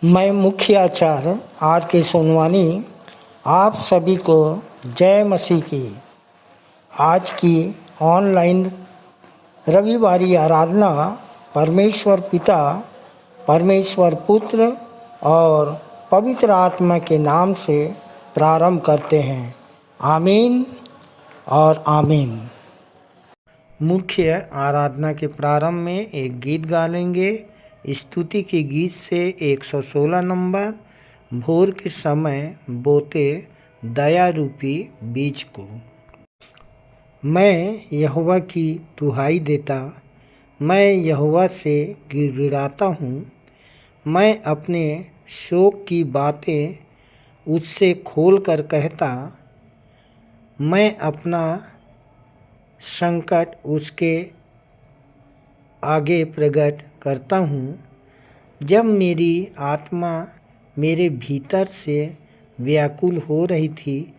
मैं मुख्य आचार्य आर के सोनवानी आप सभी को जय मसीह की आज की ऑनलाइन रविवारी आराधना परमेश्वर पिता, परमेश्वर पुत्र और पवित्र आत्मा के नाम से प्रारंभ करते हैं। आमीन और आमीन। मुख्य आराधना के प्रारंभ में एक गीत गा लेंगे। स्तुति के गीत से 116 नंबर, भोर के समय बोते दया रूपी बीज को। मैं यहोवा की दुहाई देता, मैं यहोवा से गिड़गिड़ाता हूँ। मैं अपने शोक की बातें उससे खोल कर कहता, मैं अपना संकट उसके आगे प्रकट करता हूँ। जब मेरी आत्मा मेरे भीतर से व्याकुल हो रही थी,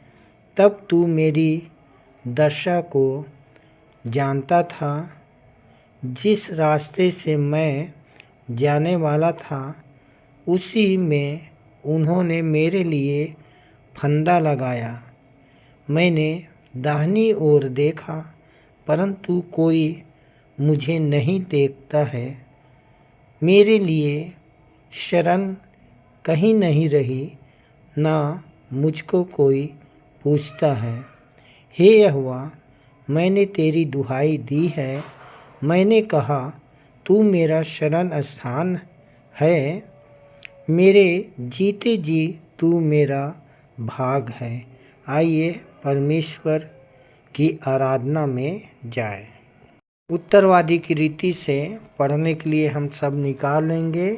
तब तू मेरी दशा को जानता था। जिस रास्ते से मैं जाने वाला था, उसी में उन्होंने मेरे लिए फंदा लगाया। मैंने दाहिनी ओर देखा, परंतु कोई मुझे नहीं देखता है। मेरे लिए शरण कहीं नहीं रही, ना मुझको कोई पूछता है। हे यहोवा, मैंने तेरी दुहाई दी है। मैंने कहा, तू मेरा शरण स्थान है। मेरे जीते जी तू मेरा भाग है। आइए परमेश्वर की आराधना में जाए। उत्तरवादी की रीति से पढ़ने के लिए हम सब निकाल लेंगे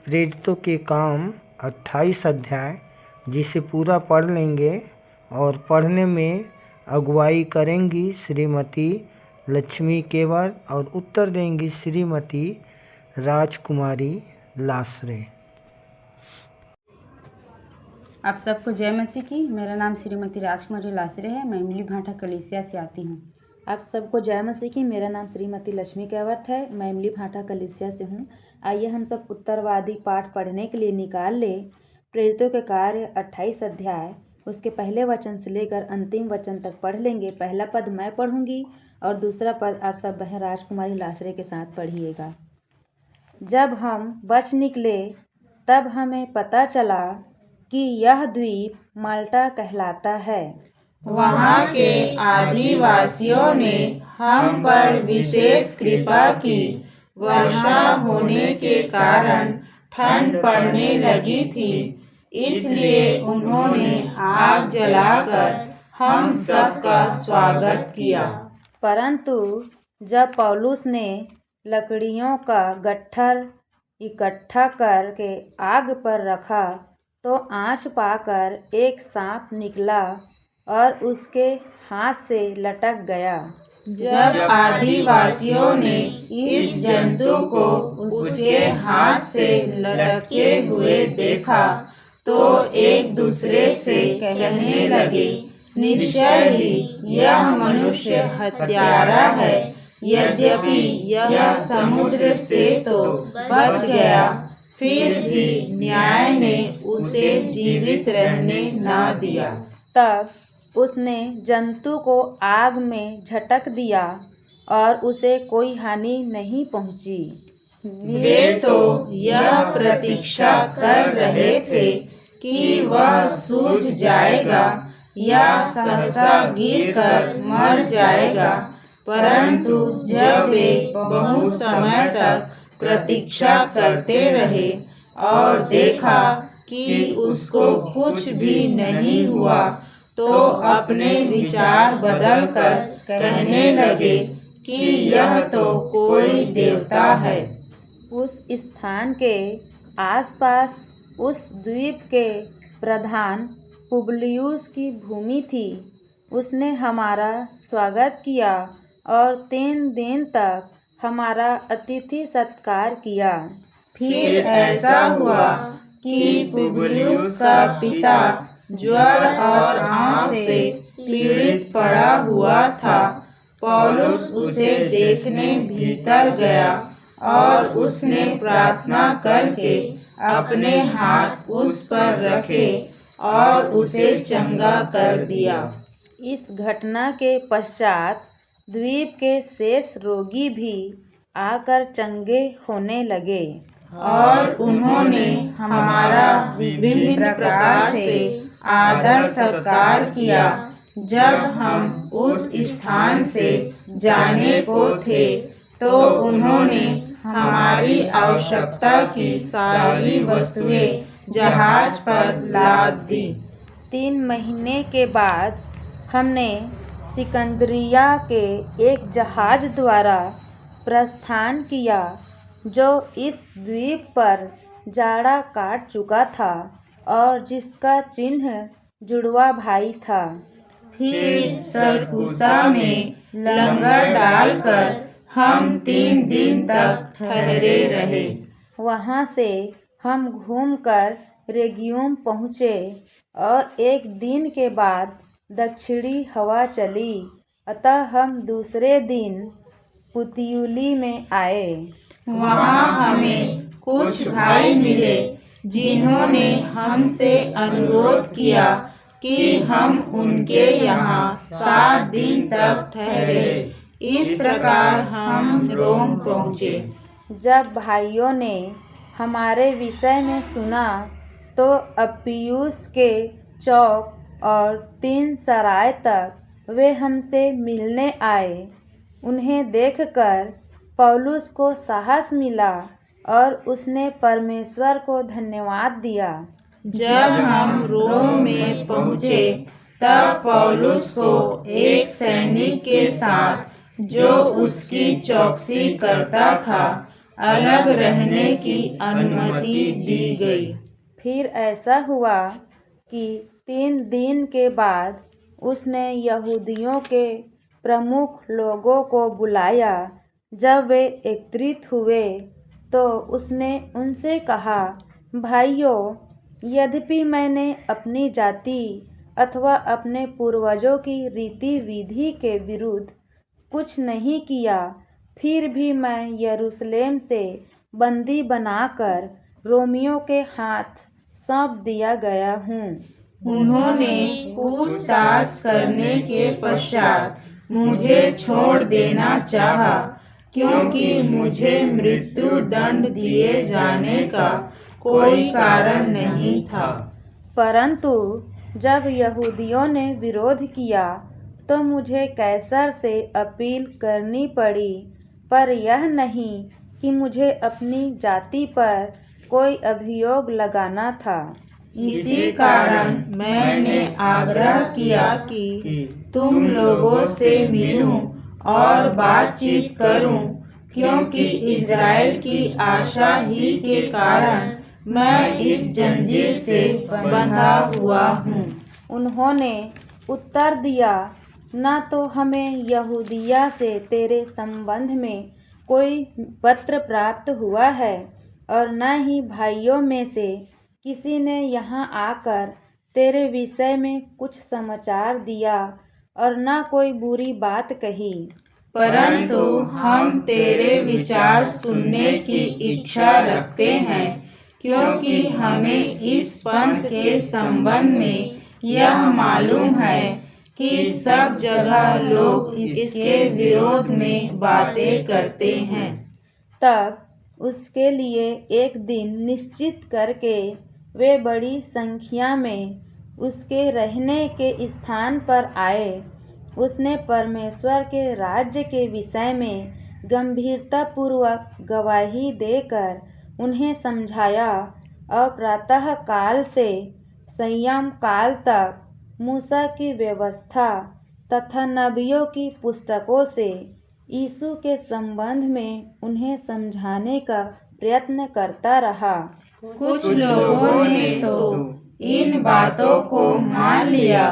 प्रेरितों के काम 28 अध्याय, जिसे पूरा पढ़ लेंगे और पढ़ने में अगुवाई करेंगी श्रीमती लक्ष्मी केवल और उत्तर देंगी श्रीमती राजकुमारी लासरे। आप सबको जय मसीह की। मेरा नाम श्रीमती राजकुमारी लासरे है। मैं इमली भाटा कलीसिया से आती हूँ। आप सबको जय मसीह की। मेरा नाम श्रीमती लक्ष्मी केवट है। मैं इमली भाटा कलीसिया से हूँ। आइए हम सब उत्तरवादी पाठ पढ़ने के लिए निकाल ले। प्रेरितों के कार्य 28 अध्याय, उसके पहले वचन से लेकर अंतिम वचन तक पढ़ लेंगे। पहला पद मैं पढ़ूंगी और दूसरा पद आप सब बहन राजकुमारी लासरे के साथ पढ़िएगा। जब हम बच निकले, तब हमें पता चला कि यह द्वीप माल्टा कहलाता है। वहाँ के आदिवासियों ने हम पर विशेष कृपा की। वर्षा होने के कारण ठंड पड़ने लगी थी, इसलिए उन्होंने आग जलाकर हम सबका स्वागत किया। परंतु जब पौलुस ने लकड़ियों का गट्ठर इकट्ठा करके आग पर रखा, तो आँच पाकर एक सांप निकला और उसके हाथ से लटक गया। जब आदिवासियों ने इस जंतु को उसके हाथ से लटके हुए देखा, तो एक दूसरे से कहने लगे, निश्चय ही यह मनुष्य हत्यारा है। यद्यपि यह समुद्र से तो बच गया, फिर भी न्याय ने उसे जीवित रहने न दिया। तब उसने जंतु को आग में झटक दिया और उसे कोई हानि नहीं पहुंची। वे तो यह प्रतीक्षा कर रहे थे कि वह सूझ जाएगा या सहसा गिरकर मर जाएगा, परंतु जब वे बहुत समय तक प्रतीक्षा करते रहे और देखा कि उसको कुछ भी नहीं हुआ, तो अपने विचार बदलकर कहने लगे कि यह तो कोई देवता है। उस स्थान के आसपास उस द्वीप के प्रधान पुबलियुस की भूमि थी। उसने हमारा स्वागत किया और 3 दिन तक हमारा अतिथि सत्कार किया। फिर ऐसा हुआ कि पुबलियुस का पिता ज्वर और आंख से पीड़ित पड़ा हुआ था। पौलुस उसे देखने भीतर गया और उसने प्रार्थना करके अपने हाथ उस पर रखे और उसे चंगा कर दिया। इस घटना के पश्चात द्वीप के शेष रोगी भी आकर चंगे होने लगे और उन्होंने हमारा विभिन्न प्रकार से आदर सत्कार किया। जब हम उस स्थान से जाने को थे तो उन्होंने हमारी आवश्यकता की सारी वस्तुएं जहाज पर लाद दी। 3 महीने के बाद हमने सिकंदरिया के एक जहाज द्वारा प्रस्थान किया जो इस द्वीप पर जाड़ा काट चुका था और जिसका चिन्ह जुड़वा भाई था। फिर सरकुसा में लंगर डालकर हम 3 दिन तक ठहरे रहे। वहाँ से हम घूमकर रेगियुम पहुँचे और एक दिन के बाद दक्षिणी हवा चली, अतः हम दूसरे दिन पुतियुली में आए। वहाँ हमें कुछ भाई मिले जिन्होंने हमसे अनुरोध किया कि हम उनके यहाँ 7 दिन तक ठहरे। इस प्रकार हम रोम पहुँचे। जब भाइयों ने हमारे विषय में सुना तो अप्पियुस के चौक और 3 सराय तक वे हमसे मिलने आए। उन्हें देखकर पौलुस को साहस मिला और उसने परमेश्वर को धन्यवाद दिया। जब हम रोम में पहुँचे तब पौलुस को एक सैनिक के साथ जो उसकी चौकसी करता था अलग रहने की अनुमति दी गई। फिर ऐसा हुआ कि 3 दिन के बाद उसने यहूदियों के प्रमुख लोगों को बुलाया। जब वे एकत्रित हुए तो उसने उनसे कहा, भाइयों, यद्यपि मैंने अपनी जाति अथवा अपने पूर्वजों की रीति विधि के विरुद्ध कुछ नहीं किया, फिर भी मैं यरूशलेम से बंदी बनाकर रोमियों के हाथ सौंप दिया गया हूँ। उन्होंने पूछताछ करने के पश्चात मुझे छोड़ देना चाहा, क्योंकि मुझे मृत्यु दंड दिए जाने का कोई कारण नहीं था। परंतु जब यहूदियों ने विरोध किया तो मुझे कैसर से अपील करनी पड़ी, पर यह नहीं कि मुझे अपनी जाति पर कोई अभियोग लगाना था। इसी कारण मैंने आग्रह किया कि तुम लोगों से मिलूं और बातचीत करूं, क्योंकि इज़राइल की आशा ही के कारण मैं इस जंजीर से बंधा हुआ हूँ। उन्होंने उत्तर दिया, न तो हमें यहूदिया से तेरे संबंध में कोई पत्र प्राप्त हुआ है और न ही भाइयों में से किसी ने यहाँ आकर तेरे विषय में कुछ समाचार दिया और न कोई बुरी बात कही। परंतु हम तेरे विचार सुनने की इच्छा रखते हैं, क्योंकि हमें इस पंथ के संबंध में यह मालूम है कि सब जगह लोग इसके विरोध में बातें करते हैं। तब उसके लिए एक दिन निश्चित करके वे बड़ी संख्या में उसके रहने के स्थान पर आए। उसने परमेश्वर के राज्य के विषय में गंभीरतापूर्वक गवाही देकर उन्हें समझाया और प्रातः काल से संयम काल तक मूसा की व्यवस्था तथा नबियों की पुस्तकों से यीशु के संबंध में उन्हें समझाने का प्रयत्न करता रहा। कुछ लोगों ने तो इन बातों को मान लिया,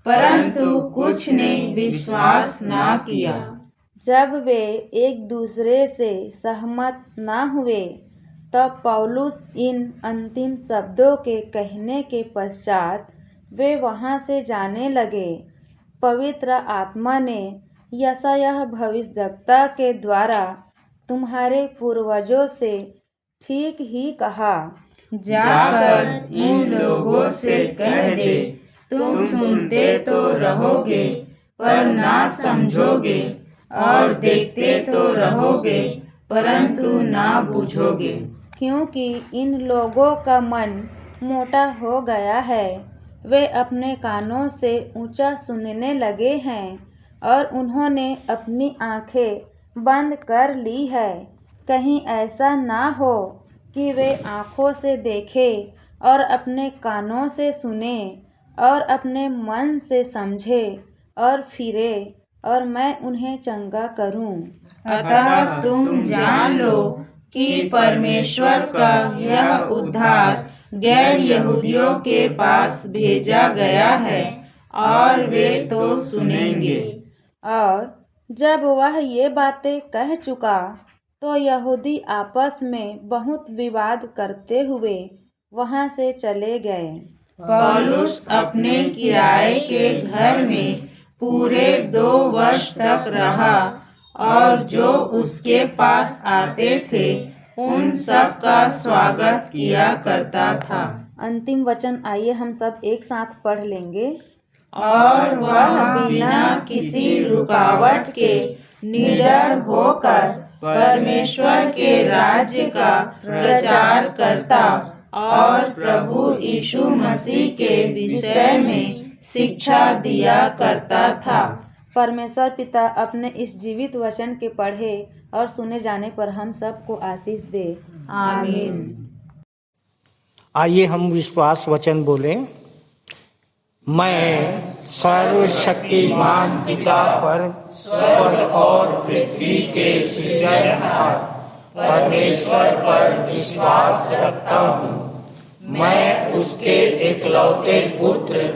परंतु कुछ ने विश्वास न किया। जब वे एक दूसरे से सहमत न हुए तब पौलुस इन अंतिम शब्दों के कहने के पश्चात वे वहां से जाने लगे। पवित्र आत्मा ने यशायाह भविष्यद्वक्ता के द्वारा तुम्हारे पूर्वजों से ठीक ही कहा। जाकर इन लोगों से कह दे, तुम सुनते तो रहोगे पर ना समझोगे, और देखते तो रहोगे परंतु ना बूझोगे। क्योंकि इन लोगों का मन मोटा हो गया है, वे अपने कानों से ऊंचा सुनने लगे हैं और उन्होंने अपनी आंखें बंद कर ली है। कहीं ऐसा ना हो कि वे आंखों से देखें और अपने कानों से सुने और अपने मन से समझे और फिरे और मैं उन्हें चंगा करूं। अतः तुम जान लो कि परमेश्वर का यह उद्धार गैर यहूदियों के पास भेजा गया है और वे तो सुनेंगे। और जब वह ये बातें कह चुका तो यहूदी आपस में बहुत विवाद करते हुए वहां से चले गए। पौलुस अपने किराए के घर में पूरे 2 वर्ष तक रहा और जो उसके पास आते थे उन सब का स्वागत किया करता था। अंतिम वचन आइए हम सब एक साथ पढ़ लेंगे। और वह बिना किसी रुकावट के निडर होकर परमेश्वर के राज्य का प्रचार करता और प्रभु यीशु मसीह के विषय में शिक्षा दिया करता था। परमेश्वर पिता अपने इस जीवित वचन के पढ़े और सुने जाने पर हम सबको आशीष दे। आमीन। आइए हम विश्वास वचन बोलें। मैं सर्वशक्तिमान पिता पर स्वर्ग और पृथ्वी के सृजनहार परमेश्वर पर विश्वास रखता हूँ। मैं उसके इकलौते पुत्र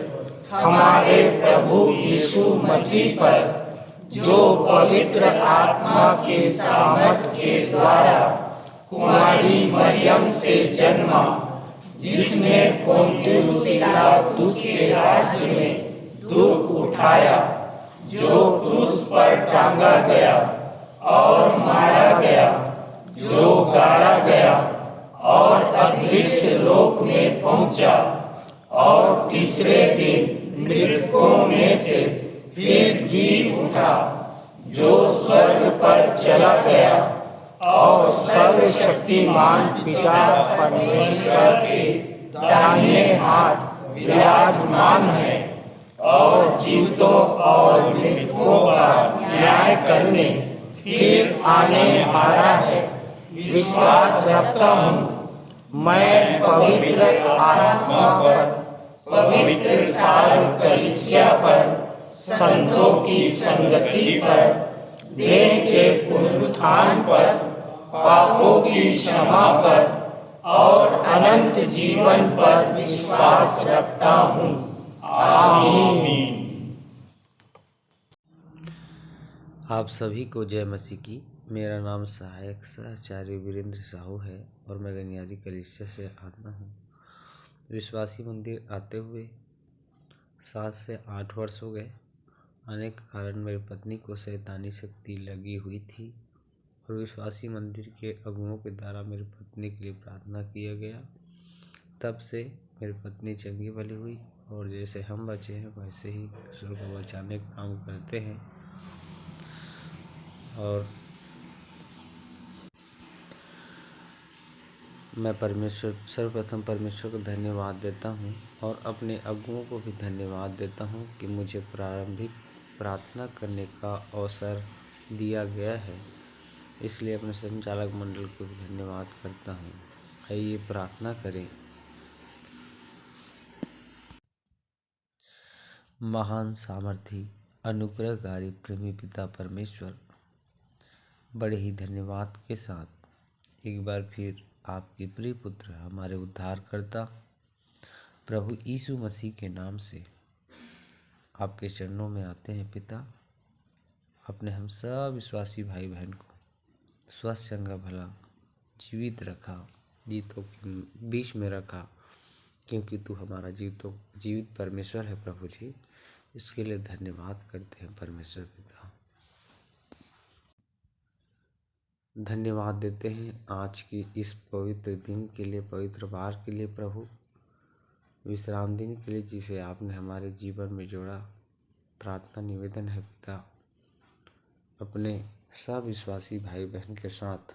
हमारे प्रभु यीशु मसीह पर जो पवित्र आत्मा के सामर्थ के द्वारा कुमारी मरियम से जन्मा, जिसने पोंतियुस पिलातुस के राज्य में दुख उठाया, जो क्रूस पर टांगा गया और मारा गया, जो गाड़ा गया और अदृश्य लोक में पहुंचा और तीसरे दिन मृतकों में से फिर जी उठा, जो स्वर्ग पर चला गया और सर्वशक्तिमान पिता परमेश्वर के दाहिने हाथ विराजमान है और जीवितों और मृतकों का न्याय करने फिर आने वाला है। विश्वास रखता हूँ मैं पवित्र आत्मा पर, पवित्र सारी कलीसिया पर, संतों की संगति पर, देह के पुनरुत्थान पर, पापों की क्षमा पर और अनंत जीवन पर विश्वास रखता हूँ। आमीन। आप सभी को जय मसीह की। मेरा नाम सहायक सहचार्य वीरेंद्र साहू है और मैं गनियारी कलीसिया से आता हूँ। विश्वासी मंदिर आते हुए 7 से 8 वर्ष हो गए। अनेक कारण मेरी पत्नी को शैतानी शक्ति लगी हुई थी और विश्वासी मंदिर के अगुओं के द्वारा मेरी पत्नी के लिए प्रार्थना किया गया। तब से मेरी पत्नी चंगी भली हुई और जैसे हम बचे हैं वैसे ही दूसरों को बचाने का काम करते हैं। और मैं सर्वप्रथम परमेश्वर को धन्यवाद देता हूँ और अपने अगुओं को भी धन्यवाद देता हूँ कि मुझे प्रारंभिक प्रार्थना करने का अवसर दिया गया है। इसलिए अपने संचालक मंडल को भी धन्यवाद करता हूँ। आइए प्रार्थना करें। महान सामर्थी अनुग्रहकारी प्रेमी पिता परमेश्वर, बड़े ही धन्यवाद के साथ एक बार फिर आपके प्रिय पुत्र हमारे उद्धारकर्ता प्रभु यीशु मसीह के नाम से आपके चरणों में आते हैं। पिता, आपने हम सब विश्वासी भाई बहन को स्वस्थ चंगा भला जीवित रखा, जीतों के बीच में रखा, क्योंकि तू हमारा जीवित परमेश्वर है। प्रभु जी, इसके लिए धन्यवाद करते हैं परमेश्वर पिता। धन्यवाद देते हैं आज की इस पवित्र दिन के लिए, पवित्र वार के लिए प्रभु, विश्राम दिन के लिए जिसे आपने हमारे जीवन में जोड़ा। प्रार्थना निवेदन है पिता, अपने सब विश्वासी भाई बहन के साथ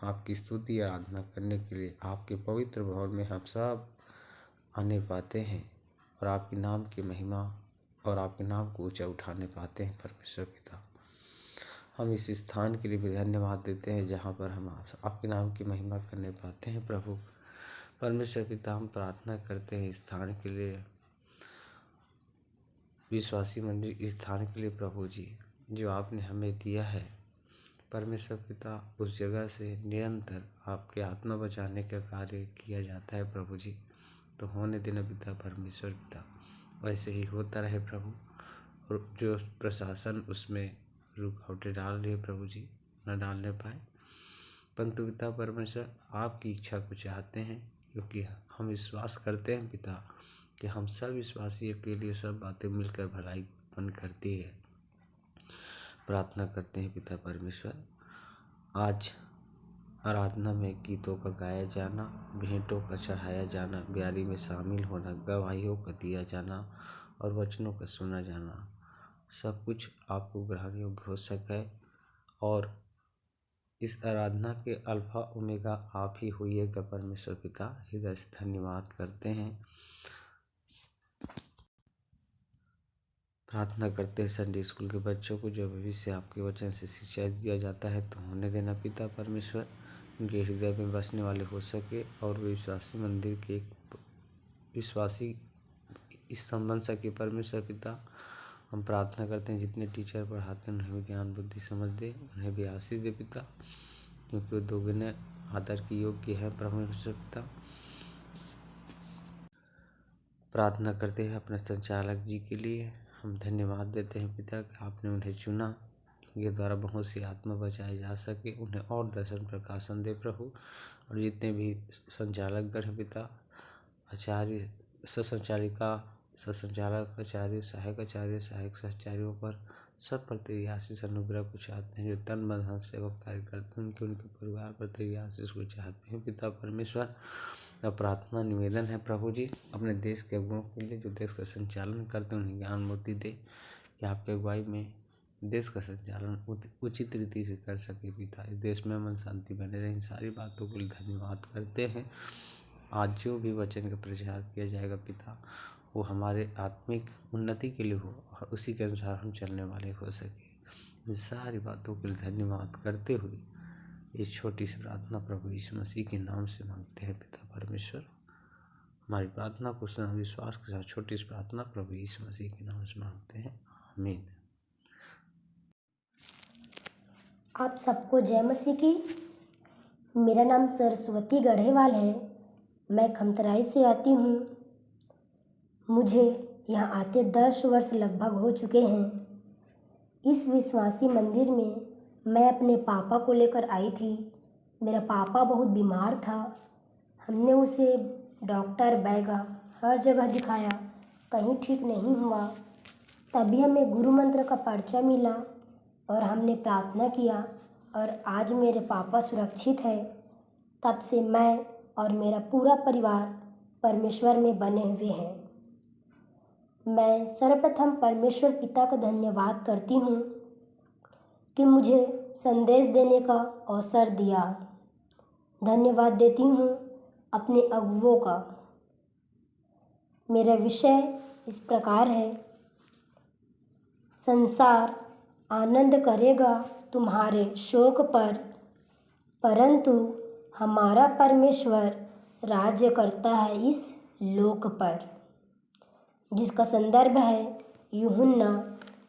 आपकी स्तुति आराधना करने के लिए आपके पवित्र भवन में हम सब आने पाते हैं और आपके नाम की महिमा और आपके नाम को ऊंचा उठाने पाते हैं। परमेश्वर पिता, हम इस स्थान के लिए भी धन्यवाद देते हैं जहाँ पर हम आपके नाम की महिमा करने पाते हैं। प्रभु परमेश्वर पिता, हम प्रार्थना करते हैं इस स्थान के लिए, विश्वासी मंदिर इस स्थान के लिए प्रभु जी, जो आपने हमें दिया है। परमेश्वर पिता, उस जगह से निरंतर आपके आत्मा बचाने का कार्य किया जाता है प्रभु जी। तो होने देना पिता परमेश्वर पिता, वैसे ही होता रहे प्रभु। और जो प्रशासन उसमें रुकावटें डाल रही है प्रभु जी, न डालने पाए, परंतु पिता परमेश्वर आपकी इच्छा को चाहते हैं, क्योंकि हम विश्वास करते हैं पिता कि हम सब विश्वासियों के लिए सब बातें मिलकर भलाई उत्पन्न करती है। प्रार्थना करते हैं पिता परमेश्वर, आज आराधना में गीतों का गाया जाना, भेंटों का चढ़ाया जाना, ब्यारी में शामिल होना, गवाहियों का दिया जाना और वचनों का सुना जाना, सब कुछ आपको ग्रहण योग्य हो सके। और इस आराधना के अल्फा ओमेगा आप ही होइएगा परमेश्वर पिता। हृदय से धन्यवाद करते हैं। प्रार्थना करते हैं संडे स्कूल के बच्चों को, जो भविष्य आपके वचन से शिक्षा दिया जाता है, तो होने देना पिता परमेश्वर, उनके हृदय में बसने वाले हो सके और वे विश्वासी मंदिर के एक विश्वासी स्तंभ बन सके परमेश्वर पिता। हम प्रार्थना करते हैं जितने टीचर पढ़ाते हैं उन्हें भी ज्ञान बुद्धि समझ दे, उन्हें भी आशीष दे पिता, क्योंकि वो दोगुने आदर की योग्य है परमेश्वर पिता। प्रार्थना करते हैं अपने संचालक जी के लिए, हम धन्यवाद देते हैं पिता कि आपने उन्हें चुना, उनके द्वारा बहुत सी आत्मा बचाई जा सके, उन्हें और दर्शन प्रकाशन दे प्रभु। और जितने भी संचालकगण हैं पिता, आचार्य, ससंचालिका, ससंचालक आचार्य, सहायक आचार्य, सहायक सहचार्यों पर सब पर तेरी आशीष अनुग्रह को चाहते हैं। जो तन मन धन सेवक कार्य करते हैं उनके परिवार पर तेरी आशीष को चाहते हैं पिता परमेश्वर। अब प्रार्थना निवेदन है प्रभु जी, अपने देश के अगुओं के लिए जो देश का संचालन करते हैं उन्हें ज्ञान मूर्ति दे कि आपके अगुवाई में देश का संचालन उचित रीति से कर सके पिता। इस देश में अमन शांति बने रहे। इन सारी बातों के लिए धन्यवाद करते हैं। आज जो भी वचन का प्रचार किया जाएगा पिता, वो हमारे आत्मिक उन्नति के लिए हो और उसी के अनुसार हम चलने वाले हो सके। इन सारी बातों के लिए धन्यवाद करते हुए इस छोटी सी प्रार्थना प्रभु यीशु मसीह के नाम से मांगते हैं पिता परमेश्वर। हमारी प्रार्थना को सुना विश्वास के साथ छोटी सी प्रार्थना प्रभु यीशु मसीह के नाम से मांगते हैं, आमीन। आप सबको जय मसीह की। मेरा नाम सरस्वती गढ़ेवाल है, मैं खमतराई से आती हूँ। मुझे यहाँ आते 10 वर्ष लगभग हो चुके हैं। इस विश्वासी मंदिर में मैं अपने पापा को लेकर आई थी। मेरा पापा बहुत बीमार था। हमने उसे डॉक्टर, बैगा हर जगह दिखाया, कहीं ठीक नहीं हुआ। तभी हमें गुरु मंत्र का पर्चा मिला और हमने प्रार्थना किया और आज मेरे पापा सुरक्षित है। तब से मैं और मेरा पूरा परिवार परमेश्वर में बने हुए हैं। मैं सर्वप्रथम परमेश्वर पिता का धन्यवाद करती हूँ कि मुझे संदेश देने का अवसर दिया। धन्यवाद देती हूँ अपने अगुवों का। मेरा विषय इस प्रकार है, संसार आनंद करेगा तुम्हारे शोक पर, परंतु हमारा परमेश्वर राज्य करता है इस लोक पर। जिसका संदर्भ है यूहन्ना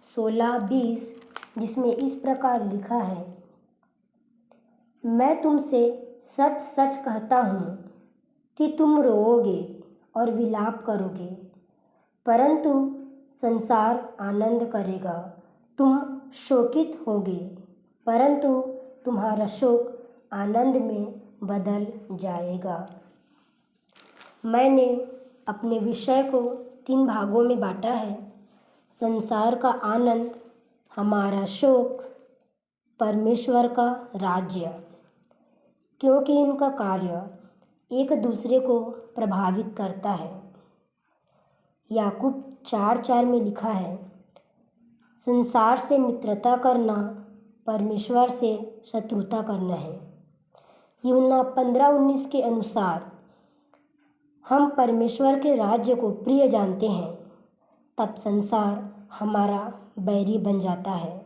16:20, जिसमें इस प्रकार लिखा है, मैं तुमसे सच सच कहता हूँ कि तुम रोओगे और विलाप करोगे, परंतु संसार आनंद करेगा। तुम शोकित होगे, परंतु तुम्हारा शोक आनंद में बदल जाएगा। मैंने अपने विषय को 3 भागों में बांटा है। संसार का आनंद, हमारा शोक, परमेश्वर का राज्य। क्योंकि इनका कार्य एक दूसरे को प्रभावित करता है। याकूब 4:4 में लिखा है, संसार से मित्रता करना परमेश्वर से शत्रुता करना है। यूहन्ना 15:19 के अनुसार हम परमेश्वर के राज्य को प्रिय जानते हैं, तब संसार हमारा बैरी बन जाता है।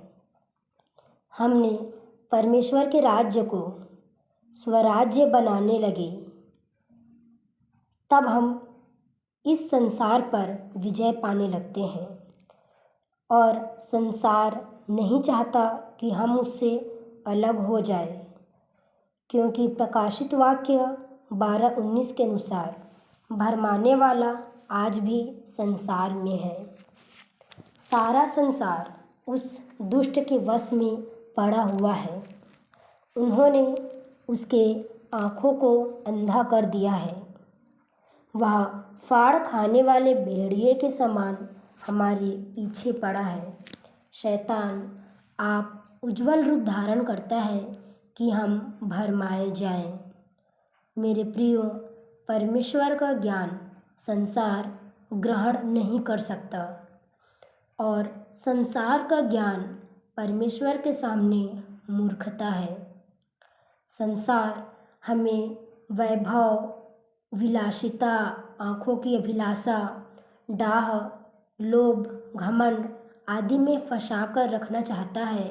हमने परमेश्वर के राज्य को स्वराज्य बनाने लगे, तब हम इस संसार पर विजय पाने लगते हैं और संसार नहीं चाहता कि हम उससे अलग हो जाए, क्योंकि प्रकाशित वाक्य 12:19 के अनुसार भरमाने वाला आज भी संसार में है। सारा संसार उस दुष्ट के वश में पड़ा हुआ है। उन्होंने उसके आँखों को अंधा कर दिया है। वह फाड़ खाने वाले भेड़िए के समान हमारे पीछे पड़ा है। शैतान आप उज्जवल रूप धारण करता है कि हम भरमाए जाएं। मेरे प्रियो, परमेश्वर का ज्ञान संसार ग्रहण नहीं कर सकता और संसार का ज्ञान परमेश्वर के सामने मूर्खता है। संसार हमें वैभव, विलासिता, आँखों की अभिलाषा, डाह, लोभ, घमंड आदि में फंसाकर रखना चाहता है,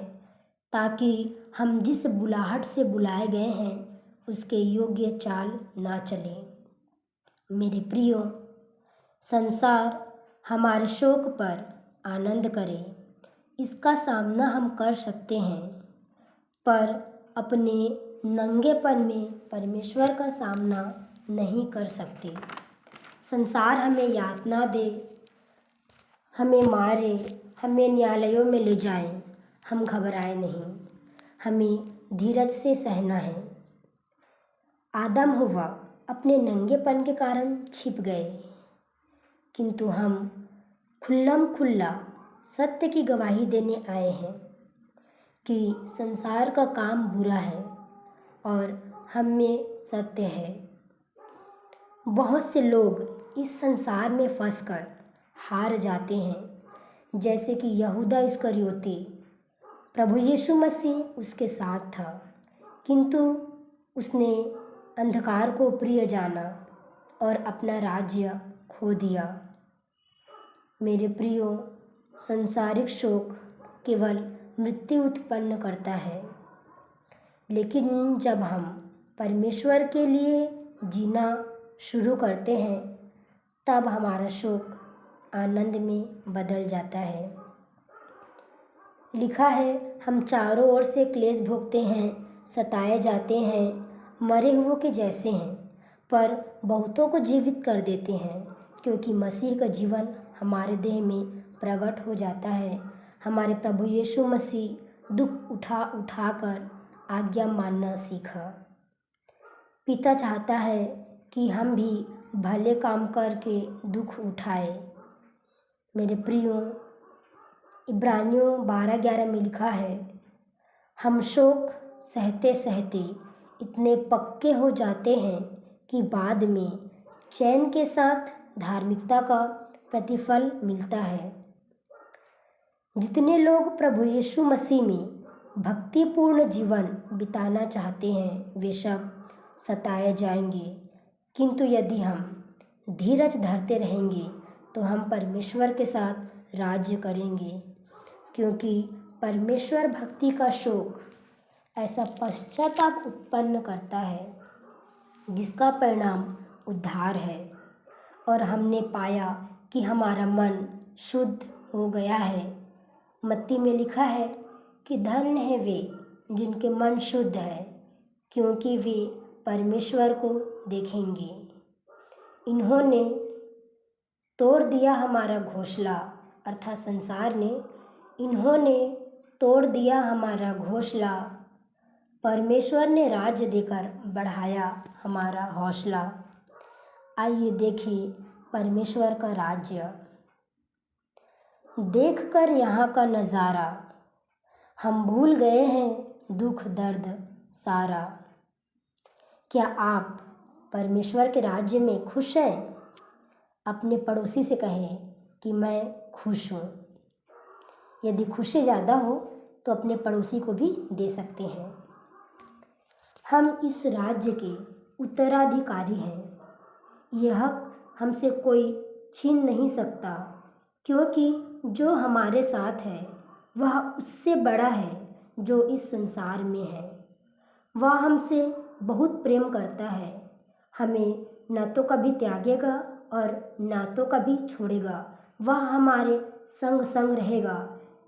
ताकि हम जिस बुलाहट से बुलाए गए हैं उसके योग्य चाल ना चलें। मेरे प्रियो, संसार हमारे शोक पर आनंद करे, इसका सामना हम कर सकते हैं, पर अपने नंगेपन में परमेश्वर का सामना नहीं कर सकते। संसार हमें यातना दे, हमें मारे, हमें न्यायालयों में ले जाए, हम घबराए नहीं, हमें धीरज से सहना है। आदम हव्वा अपने नंगेपन के कारण छिप गए, किंतु हम खुल्लम खुल्ला सत्य की गवाही देने आए हैं कि संसार का काम बुरा है और हम में सत्य है। बहुत से लोग इस संसार में फंसकर हार जाते हैं, जैसे कि यहूदा इस्करियोती। प्रभु यीशु मसीह उसके साथ था, किंतु उसने अंधकार को प्रिय जाना और अपना राज्य खो दिया। मेरे प्रियो, संसारिक शोक केवल मृत्यु उत्पन्न करता है, लेकिन जब हम परमेश्वर के लिए जीना शुरू करते हैं, तब हमारा शोक आनंद में बदल जाता है। लिखा है, हम चारों ओर से क्लेश भोगते हैं, सताए जाते हैं, मरे हुओं के जैसे हैं, पर बहुतों को जीवित कर देते हैं, क्योंकि मसीह का जीवन हमारे देह में प्रकट हो जाता है। हमारे प्रभु यीशु मसीह दुख उठा उठा कर आज्ञा मानना सीखा। पिता चाहता है कि हम भी भले काम करके दुख उठाए। मेरे प्रियो, इब्रानियों 12:11 में लिखा है, हम शोक सहते सहते इतने पक्के हो जाते हैं कि बाद में चैन के साथ धार्मिकता का प्रतिफल मिलता है। जितने लोग प्रभु यीशु मसीह में भक्तिपूर्ण जीवन बिताना चाहते हैं, वे सब सताए जाएंगे, किंतु यदि हम धीरज धरते रहेंगे तो हम परमेश्वर के साथ राज्य करेंगे, क्योंकि परमेश्वर भक्ति का शोक ऐसा पश्चाताप उत्पन्न करता है जिसका परिणाम उद्धार है। और हमने पाया कि हमारा मन शुद्ध हो गया है। मत्ती में लिखा है कि धन्य है वे जिनके मन शुद्ध है, क्योंकि वे परमेश्वर को देखेंगे। इन्होंने तोड़ दिया हमारा घोंसला, अर्थात संसार ने इन्होंने तोड़ दिया हमारा घोंसला, परमेश्वर ने राज्य देकर बढ़ाया हमारा हौसला। आइए देखें परमेश्वर का राज्य। देखकर यहाँ का नज़ारा हम भूल गए हैं दुख दर्द सारा। क्या आप परमेश्वर के राज्य में खुश हैं? अपने पड़ोसी से कहें कि मैं खुश हूँ। यदि खुशी ज़्यादा हो तो अपने पड़ोसी को भी दे सकते हैं। हम इस राज्य के उत्तराधिकारी हैं। यह हक हमसे कोई छीन नहीं सकता, क्योंकि जो हमारे साथ है वह उससे बड़ा है जो इस संसार में है। वह हमसे बहुत प्रेम करता है, हमें न तो कभी त्यागेगा और न तो कभी छोड़ेगा। वह हमारे संग संग रहेगा,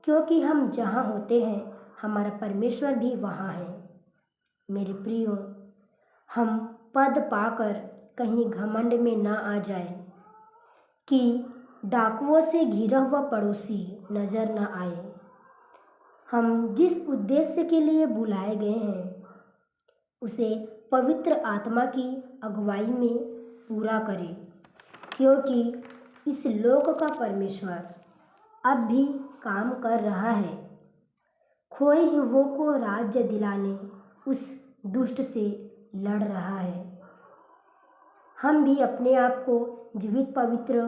क्योंकि हम जहाँ होते हैं हमारा परमेश्वर भी वहाँ है। मेरे प्रियो, हम पद पाकर कहीं घमंड में ना आ जाए कि डाकुओं से घिरा हुआ पड़ोसी नज़र न आए। हम जिस उद्देश्य के लिए बुलाए गए हैं उसे पवित्र आत्मा की अगुवाई में पूरा करें, क्योंकि इस लोक का परमेश्वर अब भी काम कर रहा है। खोए हुओं को राज्य दिलाने उस दुष्ट से लड़ रहा है। हम भी अपने आप को जीवित, पवित्र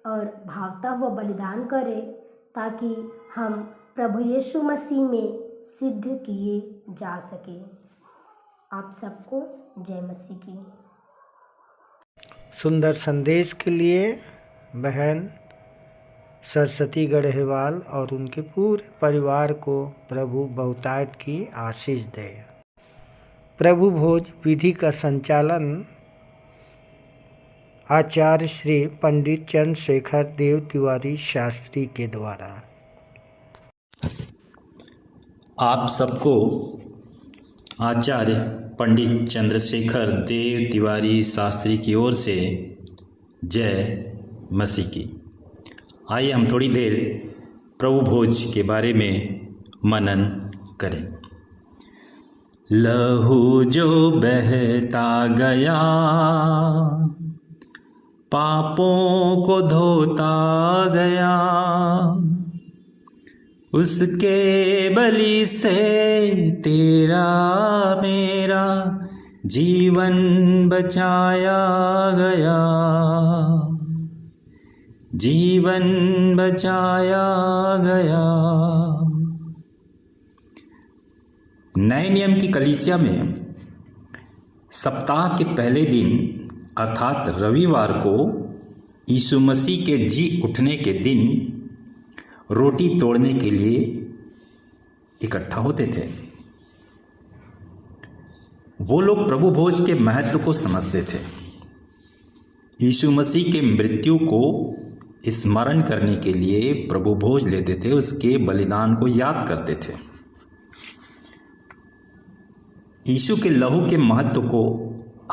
और भावता हुआ बलिदान करें, ताकि हम प्रभु यीशु मसीह में सिद्ध किए जा सके। आप सबको जय मसीह की। सुंदर संदेश के लिए बहन सरस्वती गढ़ेवाल और उनके पूरे परिवार को प्रभु बहुतायत की आशीष दे। प्रभु भोज विधि का संचालन आचार्य श्री पंडित चंद्रशेखर देव तिवारी शास्त्री के द्वारा। आप सबको आचार्य पंडित चंद्रशेखर देव तिवारी शास्त्री की ओर से जय मसीह की। आइए हम थोड़ी देर प्रभु भोज के बारे में मनन करें। लहू जो बहता गया पापों को धोता गया, उसके बलि से तेरा मेरा जीवन बचाया गया, जीवन बचाया गया। नए नियम की कलीसिया में सप्ताह के पहले दिन अर्थात रविवार को यीशु मसीह के जी उठने के दिन रोटी तोड़ने के लिए इकट्ठा होते थे। वो लोग प्रभु भोज के महत्व को समझते थे। यीशु मसीह के मृत्यु को स्मरण करने के लिए प्रभु भोज लेते थे, उसके बलिदान को याद करते थे। यीशु के लहू के महत्व को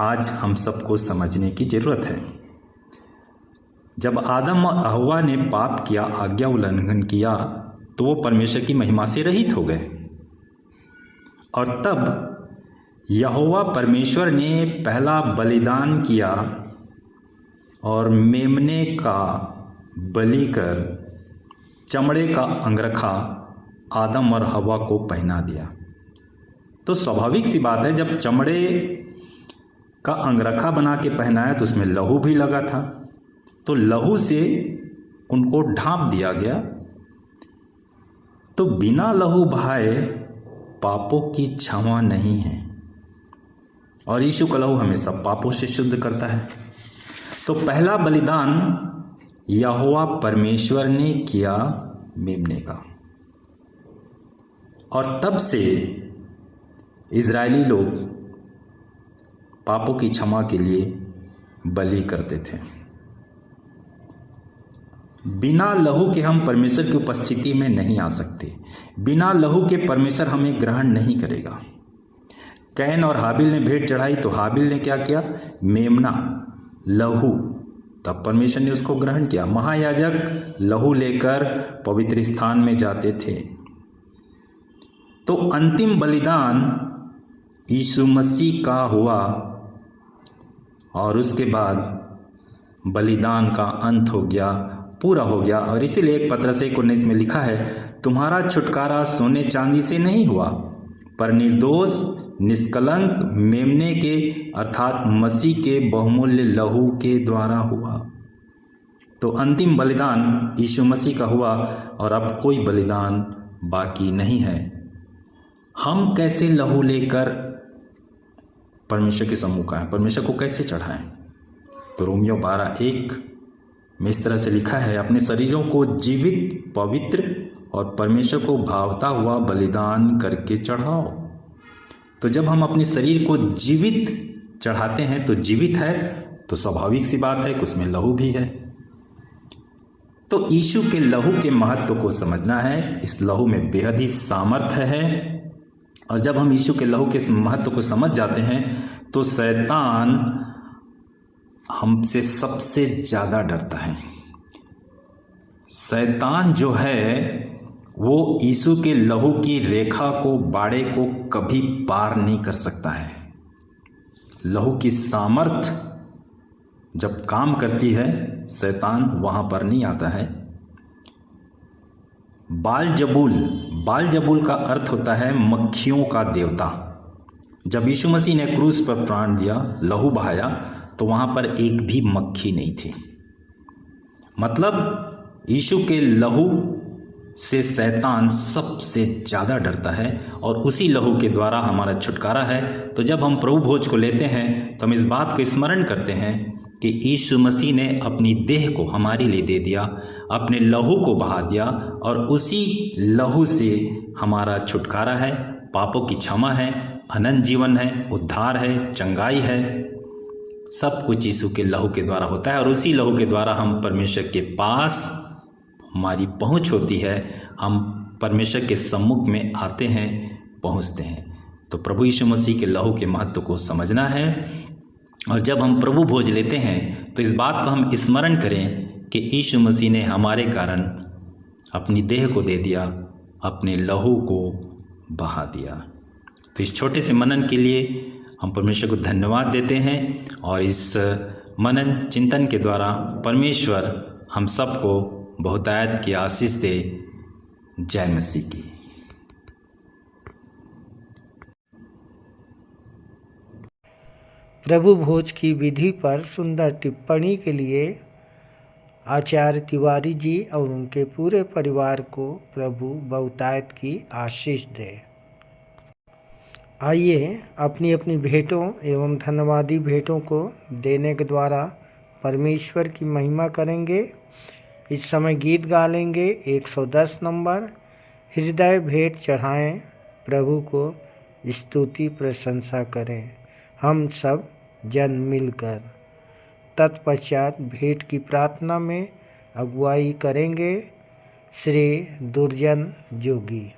आज हम सबको समझने की जरूरत है। जब आदम और हव्वा ने पाप किया, आज्ञा उल्लंघन किया, तो वो परमेश्वर की महिमा से रहित हो गए। और तब यहोवा परमेश्वर ने पहला बलिदान किया और मेमने का बलि कर चमड़े का अंगरखा आदम और हव्वा को पहना दिया। तो स्वाभाविक सी बात है, जब चमड़े का अंगरखा बना के पहनाया तो उसमें लहू भी लगा था, तो लहू से उनको ढांप दिया गया। तो बिना लहू बहाए पापों की क्षमा नहीं है, और यीशु का लहू हमें सब पापों से शुद्ध करता है। तो पहला बलिदान यहोवा परमेश्वर ने किया मेमने का, और तब से इजरायली लोग पापों की क्षमा के लिए बलि करते थे। बिना लहू के हम परमेश्वर की उपस्थिति में नहीं आ सकते। बिना लहू के परमेश्वर हमें ग्रहण नहीं करेगा। कैन और हाबिल ने भेंट चढ़ाई तो हाबिल ने क्या किया? मेमना, लहू, तब परमेश्वर ने उसको ग्रहण किया। महायाजक लहू लेकर पवित्र स्थान में जाते थे। तो अंतिम बलिदान यीशु मसीह का हुआ, और उसके बाद बलिदान का अंत हो गया, पूरा हो गया। और इसीलिए एक पत्रस 1:19 में लिखा है, तुम्हारा छुटकारा सोने चांदी से नहीं हुआ, पर निर्दोष निष्कलंक मेमने के अर्थात मसीह के बहुमूल्य लहू के द्वारा हुआ। तो अंतिम बलिदान यीशु मसीह का हुआ और अब कोई बलिदान बाकी नहीं है। हम कैसे लहू लेकर परमेश्वर के सम्मुख आए, परमेश्वर को कैसे चढ़ाएं? तो रोमियो 12:1 में इस तरह से लिखा है, अपने शरीरों को जीवित, पवित्र और परमेश्वर को भावता हुआ बलिदान करके चढ़ाओ। तो जब हम अपने शरीर को जीवित चढ़ाते हैं तो जीवित है, तो स्वाभाविक सी बात है कि उसमें लहू भी है। तो यीशु के लहू के महत्व को समझना है। इस लहू में बेहद ही सामर्थ्य है, और जब हम यीशु के लहू के महत्व को समझ जाते हैं तो शैतान हमसे सबसे ज़्यादा डरता है। शैतान जो है वो यीशु के लहू की रेखा को, बाड़े को कभी पार नहीं कर सकता है। लहू की सामर्थ्य जब काम करती है, शैतान वहाँ पर नहीं आता है। बालजबूल का अर्थ होता है मक्खियों का देवता। जब यीशु मसीह ने क्रूस पर प्राण दिया, लहू बहाया, तो वहाँ पर एक भी मक्खी नहीं थी। मतलब यीशु के लहू से शैतान सबसे ज़्यादा डरता है, और उसी लहू के द्वारा हमारा छुटकारा है। तो जब हम प्रभु भोज को लेते हैं तो हम इस बात को स्मरण करते हैं कि यीशु मसीह ने अपनी देह को हमारे लिए दे दिया, अपने लहू को बहा दिया, और उसी लहू से हमारा छुटकारा है, पापों की क्षमा है, अनंत जीवन है, उद्धार है, चंगाई है। सब कुछ यीशु के लहू के द्वारा होता है, और उसी लहू के द्वारा हम परमेश्वर के पास हमारी पहुंच होती है। हम परमेश्वर के सम्मुख में आते हैं, पहुंचते हैं। तो प्रभु यीशु मसीह के लहू के महत्व को समझना है, और जब हम प्रभु भोज लेते हैं तो इस बात को हम स्मरण करें कि यीशु मसीह ने हमारे कारण अपनी देह को दे दिया, अपने लहू को बहा दिया। तो इस छोटे से मनन के लिए हम परमेश्वर को धन्यवाद देते हैं, और इस मनन चिंतन के द्वारा परमेश्वर हम सबको बहुतायत की आशीष दे। जय मसीह की। प्रभु भोज की विधि पर सुंदर टिप्पणी के लिए आचार्य तिवारी जी और उनके पूरे परिवार को प्रभु बहुतायत की आशीष दे। आइए अपनी अपनी भेंटों एवं धन्यवादी भेंटों को देने के द्वारा परमेश्वर की महिमा करेंगे। इस समय गीत गा लेंगे 110 नंबर, हृदय भेंट चढ़ाएं, प्रभु को स्तुति प्रशंसा करें, हम सब जन मिलकर। तत्पश्चात भेंट की प्रार्थना में अगुवाई करेंगे श्री दुर्जन जोगी।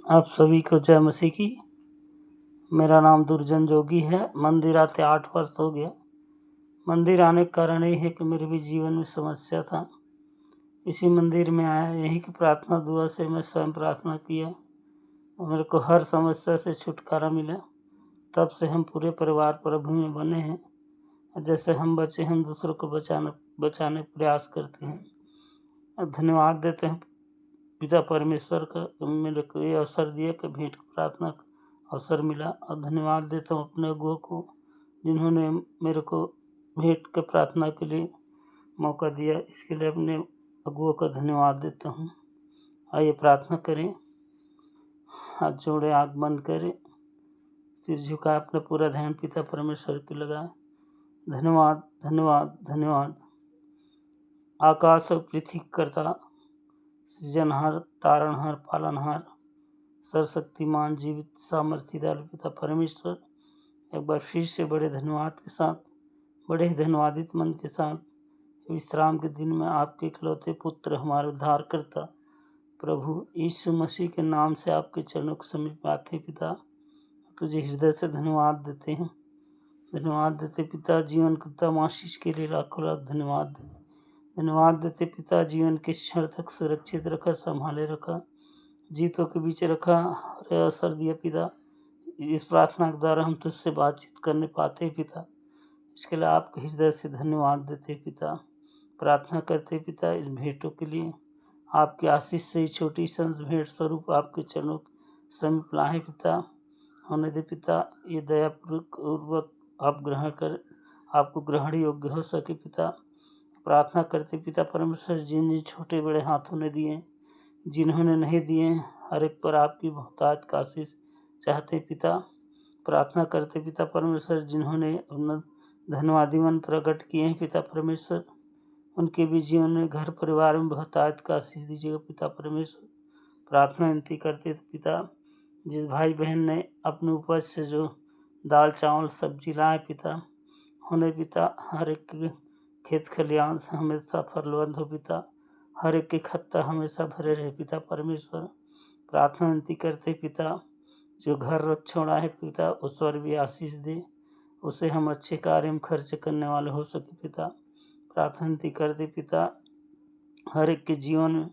आप सभी को जय मसीह की। मेरा नाम दुर्जन जोगी है। मंदिर आते 8 वर्ष हो गया। मंदिर आने का कारण ये है कि मेरे भी जीवन में समस्या था। इसी मंदिर में आया, यहीं की प्रार्थना दुआ से मैं स्वयं प्रार्थना किया और मेरे को हर समस्या से छुटकारा मिला। तब से हम पूरे परिवार प्रभु में बने हैं। जैसे हम बचे, हम दूसरों को बचाने प्रयास करते हैं और धन्यवाद देते हैं पिता परमेश्वर का, मेरे को ये अवसर दिया कि भेंट प्रार्थना का अवसर मिला। और धन्यवाद देता हूँ अपने अगुओं को, जिन्होंने मेरे को भेंट के प्रार्थना के लिए मौका दिया। इसके लिए अपने अगुओं का धन्यवाद देता हूँ। आइए प्रार्थना करें। हाथ जोड़े, आँख बंद करें, सिर झुकाए, अपना पूरा ध्यान पिता परमेश्वर की लगाए। धन्यवाद धन्यवाद धन्यवाद। आकाश और पृथ्वी कर्ता, सृजनहार, तारणहार, पालनहार, सर्वशक्तिमान, जीवित, सामर्थ्यशाली पिता परमेश्वर, एक बार फिर से बड़े धन्यवाद के साथ, बड़े ही धन्यवादित मन के साथ विश्राम के दिन में आपके इकलौते पुत्र, हमारे उद्धार करता प्रभु यीशु मसीह के नाम से आपके चरणों के समीप आते हैं पिता। तुझे हृदय से धन्यवाद देते हैं। धन्यवाद देते पिता, जीवन के उत्तम आशीष के लिए लाखों लाख धन्यवाद देते। धन्यवाद देते पिता, जीवन के क्षण तक सुरक्षित रखा, संभाले रखा, जीतों के बीच रखा और अवसर दिया पिता। इस प्रार्थना के द्वारा हम तुझसे बातचीत करने पाते हैं पिता। इसके लिए आपके हृदय से धन्यवाद देते पिता। प्रार्थना करते पिता इस भेंटों के लिए, आपकी आशीष से ही छोटी संत भेंट स्वरूप आपके चरणों समीप लाए पिता। होने दे पिता, ये दयापूर्वक आप ग्रहण कर, आपको ग्रहण योग्य हो सके पिता। प्रार्थना करते पिता परमेश्वर, जिन जिन छोटे बड़े हाथों ने दिए, जिन्होंने नहीं दिए, हर एक पर आपकी बहुतायत का आशीष चाहते पिता। प्रार्थना करते पिता परमेश्वर, जिन्होंने अपना धन्यवादी मन प्रकट किए हैं पिता परमेश्वर, उनके भी जीवन में, घर परिवार में बहुतायत का आशीष दीजिएगा पिता परमेश्वर। प्रार्थना विनती करते पिता, जिस भाई बहन ने अपने उपज से जो दाल चावल सब्जी लाए पिता, होने पिता हर एक के खेत खलियान से हमेशा फलवंत हो पिता। हर एक के खत्ता हमेशा भरे रहे पिता परमेश्वर। प्रार्थना विनती करते पिता, जो घर छोड़ा है पिता, उस पर भी आशीष दे, उसे हम अच्छे कार्य में खर्च करने वाले हो सके पिता। प्रार्थना विनती करते पिता, हर एक के जीवन में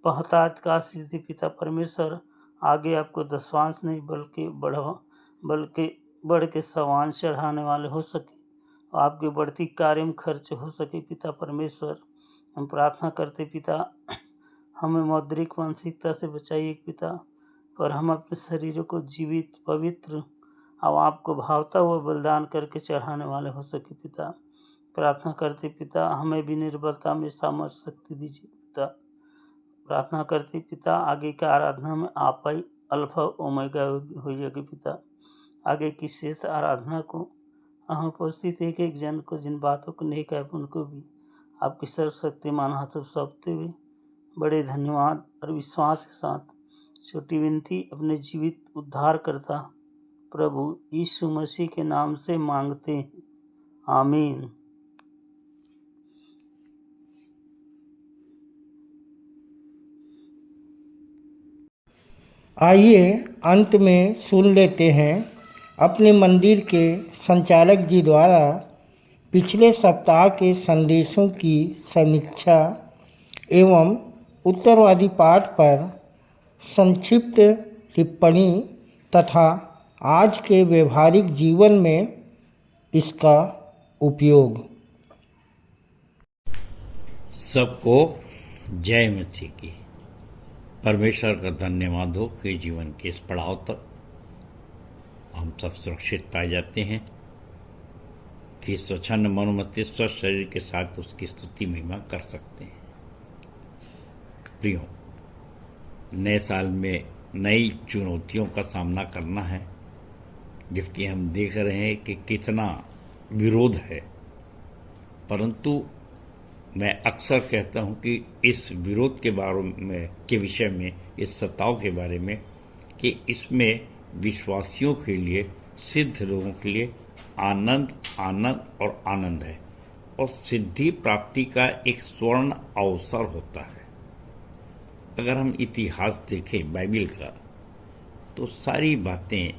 बहुतायत का आशीष दे पिता परमेश्वर। आगे आपको दसवांश नहीं बल्कि बढ़ के सवांश चढ़ाने वाले हो सके, आपके बढ़ती कार्य में खर्च हो सके पिता परमेश्वर। हम प्रार्थना करते पिता, हमें मौद्रिक मानसिकता से बचाइए पिता, पर हम अपने शरीरों को जीवित, पवित्र और आपको भावता हुआ बलिदान करके चढ़ाने वाले हो सके पिता। प्रार्थना करते पिता, हमें भी निर्बलता में सामर्थ्य शक्ति दीजिए पिता। प्रार्थना करते पिता, आगे की आराधना में आप ही अल्फा ओमेगा हो जाएगी पिता। आगे की शेष आराधना को हम उपस्थित एक जन को, जिन बातों को नहीं कह, उनको भी आपकी सर्वशक्तिमान हाथों सौंपते हुए बड़े धन्यवाद और विश्वास के साथ छोटी विनती अपने जीवित उद्धार करता प्रभु यीशु मसीह के नाम से मांगते हैं, आमीन। आइए अंत में सुन लेते हैं अपने मंदिर के संचालक जी द्वारा पिछले सप्ताह के संदेशों की समीक्षा एवं उत्तरवादी पाठ पर संक्षिप्त टिप्पणी तथा आज के व्यवहारिक जीवन में इसका उपयोग। सबको जय मसीह की। परमेश्वर का धन्यवाद हो कि जीवन के इस पड़ाव तक हम सब सुरक्षित पाए जाते हैं, कि स्वच्छंद मनोमस्तिष्क शरीर के साथ उसकी स्तुति महिमा कर सकते हैं। प्रियो, नए साल में नई चुनौतियों का सामना करना है, जबकि हम देख रहे हैं कि कितना विरोध है। परंतु मैं अक्सर कहता हूं कि इस विरोध के बारे में, के विषय में, इस सताव के बारे में, कि इसमें विश्वासियों के लिए, सिद्ध लोगों के लिए आनंद आनंद और आनंद है, और सिद्धि प्राप्ति का एक स्वर्ण अवसर होता है। अगर हम इतिहास देखें बाइबिल का, तो सारी बातें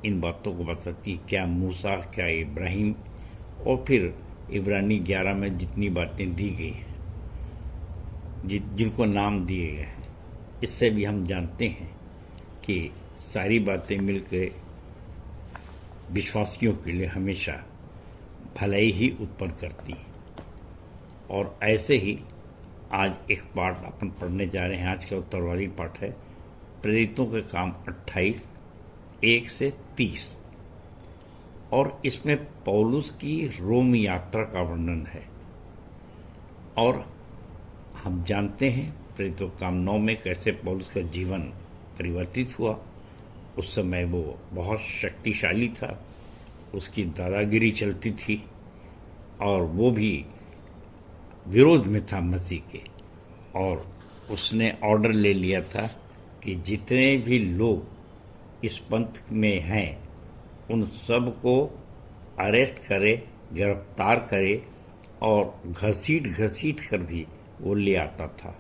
इन बातों को बताती, क्या मूसा, क्या इब्राहिम, और फिर इब्रानी 11 में जितनी बातें दी गई हैं, जिनको नाम दिए गए हैं, इससे भी हम जानते हैं कि सारी बातें मिलकर विश्वासियों के लिए हमेशा भलाई ही उत्पन्न करती हैं। और ऐसे ही आज एक पाठ अपन पढ़ने जा रहे हैं। आज का उत्तरवादी पाठ है प्रेरितों के काम 28, 1 से 30, और इसमें पौलुस की रोम यात्रा का वर्णन है। और हम जानते हैं प्रेरितों के काम 9 में कैसे पौलुस का जीवन परिवर्तित हुआ। उस समय वो बहुत शक्तिशाली था, उसकी दादागिरी चलती थी, और वो भी विरोध में था मसीह के। और उसने ऑर्डर ले लिया था कि जितने भी लोग इस पंथ में हैं उन सब को अरेस्ट करे, गिरफ्तार करे, और घसीट कर भी वो ले आता था,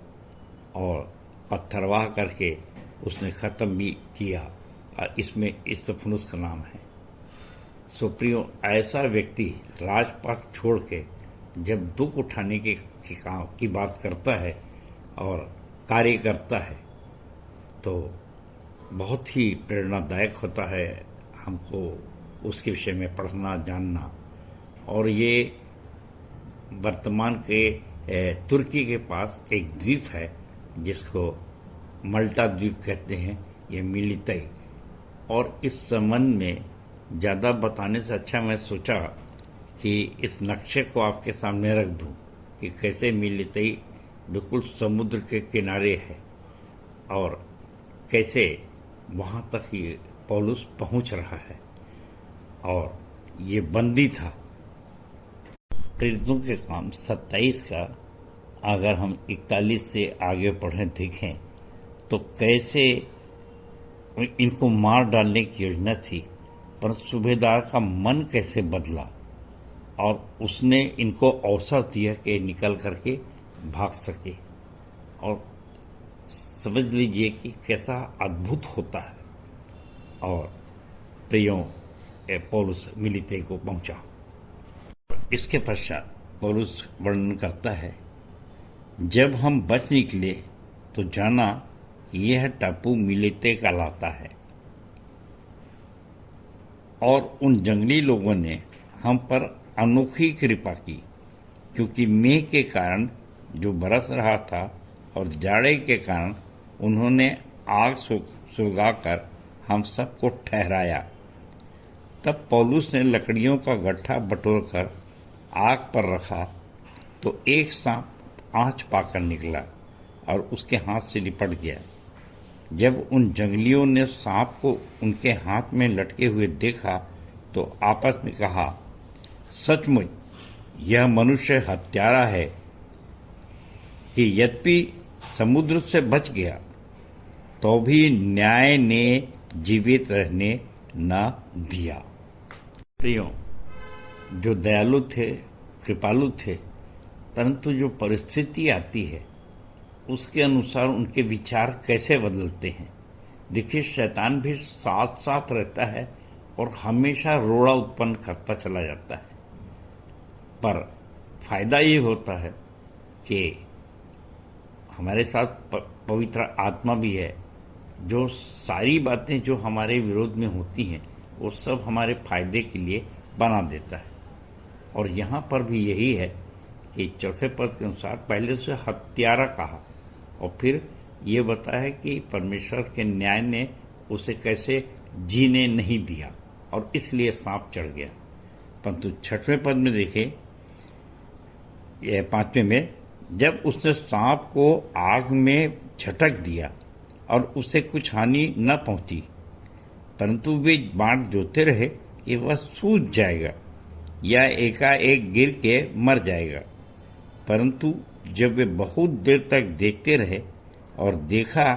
और पत्थरवाह करके उसने ख़त्म भी किया। और इसमें स्तिफनुस का नाम है। सो प्रियो, ऐसा व्यक्ति राजपाट छोड़ के जब दुख उठाने की बात करता है और कार्य करता है तो बहुत ही प्रेरणादायक होता है हमको उसके विषय में पढ़ना, जानना। और ये वर्तमान के तुर्की के पास एक द्वीप है जिसको मल्टा द्वीप कहते हैं, ये मिलितई। और इस संबंध में ज़्यादा बताने से अच्छा मैं सोचा कि इस नक्शे को आपके सामने रख दूं कि कैसे मिलितई बिल्कुल समुद्र के किनारे है और कैसे वहाँ तक ये पौलुस पहुँच रहा है। और ये बंदी था। प्रेरितों के काम 27 का अगर हम 41 से आगे पढ़ें देखें तो कैसे इनको मार डालने की योजना थी, पर सूबेदार का मन कैसे बदला और उसने इनको अवसर दिया कि निकल करके भाग सके। और समझ लीजिए कि कैसा अद्भुत होता है। और प्रियों, पौलुस मिलिते को पहुंचा। इसके पश्चात पौलुस वर्णन करता है, जब हम बच निकले तो जाना यह टापू मिलिते कहलाता है, और उन जंगली लोगों ने हम पर अनोखी कृपा की, क्योंकि मेघ के कारण जो बरस रहा था और जाड़े के कारण उन्होंने आग सुलगाकर हम सबको ठहराया। तब पौलुस ने लकड़ियों का गट्ठा बटोरकर आग पर रखा तो एक सांप आँच पाकर निकला और उसके हाथ से लिपट गया। जब उन जंगलियों ने सांप को उनके हाथ में लटके हुए देखा तो आपस में कहा, सचमुच यह मनुष्य हत्यारा है कि यद्यपि समुद्र से बच गया तो भी न्याय ने जीवित रहने न दिया। प्रियों, जो दयालु थे, कृपालु थे, परंतु जो परिस्थिति आती है उसके अनुसार उनके विचार कैसे बदलते हैं। देखिए, शैतान भी साथ साथ रहता है और हमेशा रोड़ा उत्पन्न करता चला जाता है, पर फायदा ये होता है कि हमारे साथ पवित्र आत्मा भी है, जो सारी बातें जो हमारे विरोध में होती हैं वो सब हमारे फायदे के लिए बना देता है। और यहाँ पर भी यही है कि चौथे पद के अनुसार पहले से हत्यारा कहा और फिर ये बताया कि परमेश्वर के न्याय ने उसे कैसे जीने नहीं दिया और इसलिए सांप चढ़ गया। परंतु छठवें पद में देखें, यह 5वें में, जब उसने सांप को आग में झटक दिया और उसे कुछ हानि न पहुंची, परंतु वे बाट जोते रहे कि वह सूझ जाएगा या एकाएक गिर के मर जाएगा। परंतु जब वे बहुत देर तक देखते रहे और देखा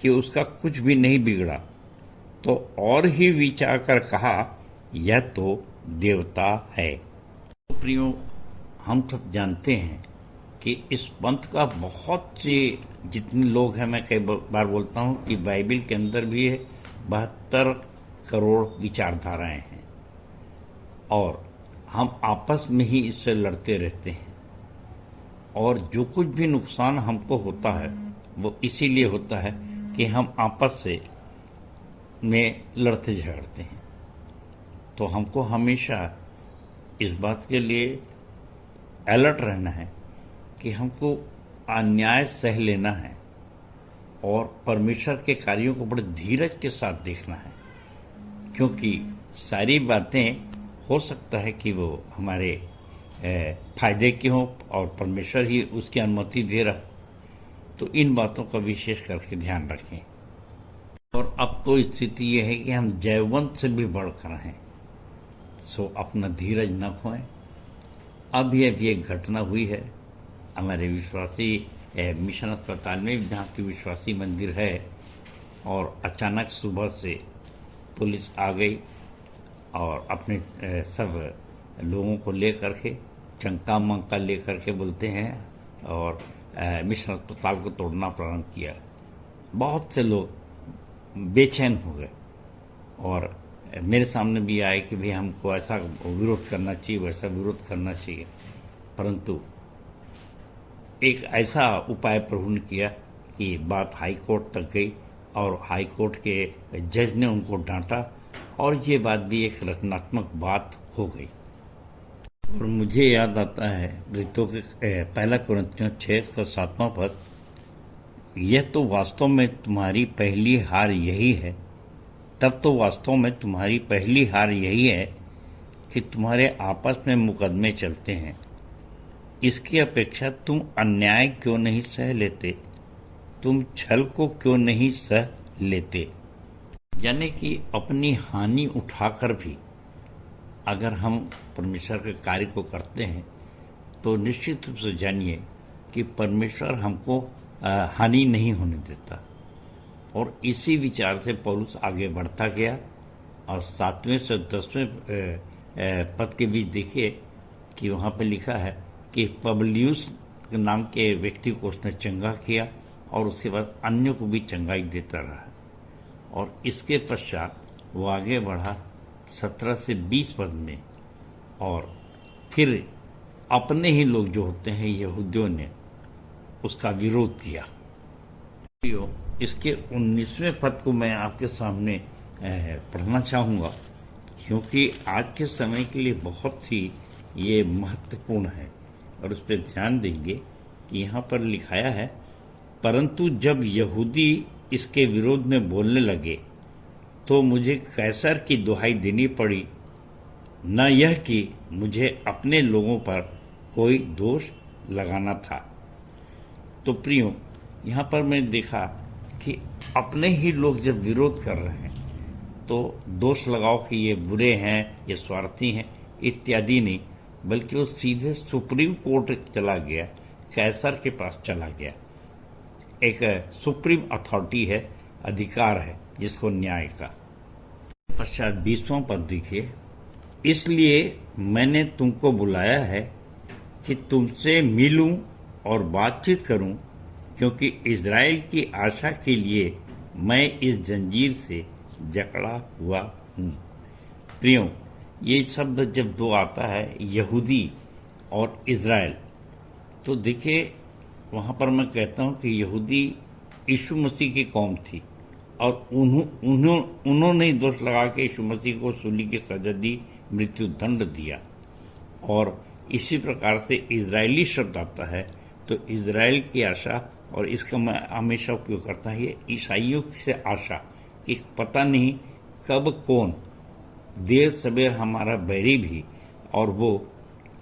कि उसका कुछ भी नहीं बिगड़ा, तो और ही विचार कर कहा, यह तो देवता है। तो प्रियो, हम सब जानते हैं कि इस पंथ का बहुत से जितने लोग हैं, मैं कई बार बोलता हूँ कि बाइबल के अंदर भी है, 72 करोड़ विचारधाराएं हैं और हम आपस में ही इससे लड़ते रहते हैं। और जो कुछ भी नुकसान हमको होता है वो इसीलिए होता है कि हम आपस में लड़ते झगड़ते हैं। तो हमको हमेशा इस बात के लिए अलर्ट रहना है कि हमको अन्याय सह लेना है और परमेश्वर के कार्यों को बड़े धीरज के साथ देखना है, क्योंकि सारी बातें हो सकता है कि वो हमारे फायदे की हों और परमेश्वर ही उसकी अनुमति दे रहा, तो इन बातों का विशेष करके ध्यान रखें। और अब तो स्थिति ये है कि हम जयवंत से भी बढ़कर हैं, सो अपना धीरज न खोएं। अभी एक घटना हुई है हमारे विश्वासी मिशन अस्पताल में, जहाँ की विश्वासी मंदिर है, और अचानक सुबह से पुलिस आ गई और अपने सब लोगों को लेकर के चंका मंका लेकर के बोलते हैं और मिशन अस्पताल को तोड़ना प्रारंभ किया। बहुत से लोग बेचैन हो गए और मेरे सामने भी आए कि भाई हमको ऐसा विरोध करना चाहिए, वैसा विरोध करना चाहिए, परंतु एक ऐसा उपाय प्रभु ने किया कि बात हाई कोर्ट तक गई और हाई कोर्ट के जज ने उनको डांटा और ये बात भी एक रचनात्मक बात हो गई। और मुझे याद आता है वृत्तों के 1 कुरिन्थियों 6 का 7वां पद, यह तो वास्तव में तुम्हारी पहली हार यही है, तब तो वास्तव में तुम्हारी पहली हार यही है कि तुम्हारे आपस में मुकदमे चलते हैं। इसकी अपेक्षा तुम अन्याय क्यों नहीं सह लेते, तुम छल को क्यों नहीं सह लेते। यानी कि अपनी हानि उठाकर भी अगर हम परमेश्वर के कार्य को करते हैं तो निश्चित रूप से जानिए कि परमेश्वर हमको हानि नहीं होने देता। और इसी विचार से पौलुस आगे बढ़ता गया और 7वें से 10वें पद के बीच देखिए कि वहाँ पे लिखा है कि पबलियुस नाम के व्यक्ति को उसने चंगा किया और उसके बाद अन्यों को भी चंगाई देता रहा। और इसके पश्चात वो आगे बढ़ा 17 से 20 पद में, और फिर अपने ही लोग जो होते हैं यहूदियों ने उसका विरोध किया। इसके 19वें पद को मैं आपके सामने पढ़ना चाहूँगा, क्योंकि आज के समय के लिए बहुत ही ये महत्वपूर्ण है और उस पर ध्यान देंगे कि यहाँ पर लिखाया है, परंतु जब यहूदी इसके विरोध में बोलने लगे तो मुझे कैसर की दुहाई देनी पड़ी, न यह कि मुझे अपने लोगों पर कोई दोष लगाना था। तो प्रियो, यहाँ पर मैं देखा कि अपने ही लोग जब विरोध कर रहे हैं तो दोष लगाओ कि ये बुरे हैं, ये स्वार्थी हैं इत्यादि नहीं, बल्कि वो सीधे सुप्रीम कोर्ट चला गया, कैसर के पास चला गया। एक सुप्रीम अथॉरिटी है, अधिकार है जिसको न्याय का। पश्चात 20वां पद देखिए, इसलिए मैंने तुमको बुलाया है कि तुमसे मिलूं और बातचीत करूं, क्योंकि इज़राइल की आशा के लिए मैं इस जंजीर से जकड़ा हुआ हूँ। प्रियो, ये शब्द जब दो आता है यहूदी और इज़राइल, तो देखिए वहाँ पर मैं कहता हूँ कि यहूदी यीशु मसीह की कौम थी और उन्होंने ही दोष लगा के यीशु मसीह को सूली की सजा दी, मृत्यु दंड दिया। और इसी प्रकार से इजरायली शब्द आता है तो इजराइल की आशा, और इसका मैं हमेशा उपयोग करता है ईसाइयों से आशा कि पता नहीं कब कौन देर सवेर हमारा बैरी भी और वो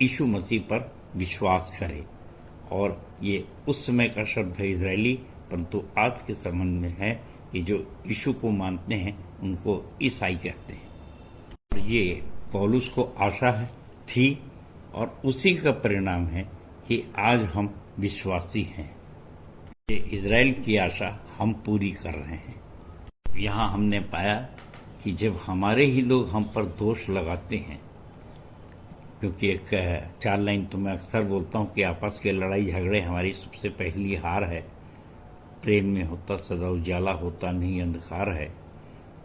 यीशु मसीह पर विश्वास करे। और ये उस समय का शब्द है इजरायली, परंतु आज के संबंध में है कि जो यीशु को मानते हैं उनको ईसाई कहते हैं। और ये पौलुस को आशा है थी और उसी का परिणाम है कि आज हम विश्वासी हैं। ये इजराइल की आशा हम पूरी कर रहे हैं। यहाँ हमने पाया कि जब हमारे ही लोग हम पर दोष लगाते हैं, क्योंकि एक 4 लाइन तो मैं अक्सर बोलता हूँ कि आपस के लड़ाई झगड़े हमारी सबसे पहली हार है। प्रेम में होता सदा उजाला, होता नहीं अंधकार है।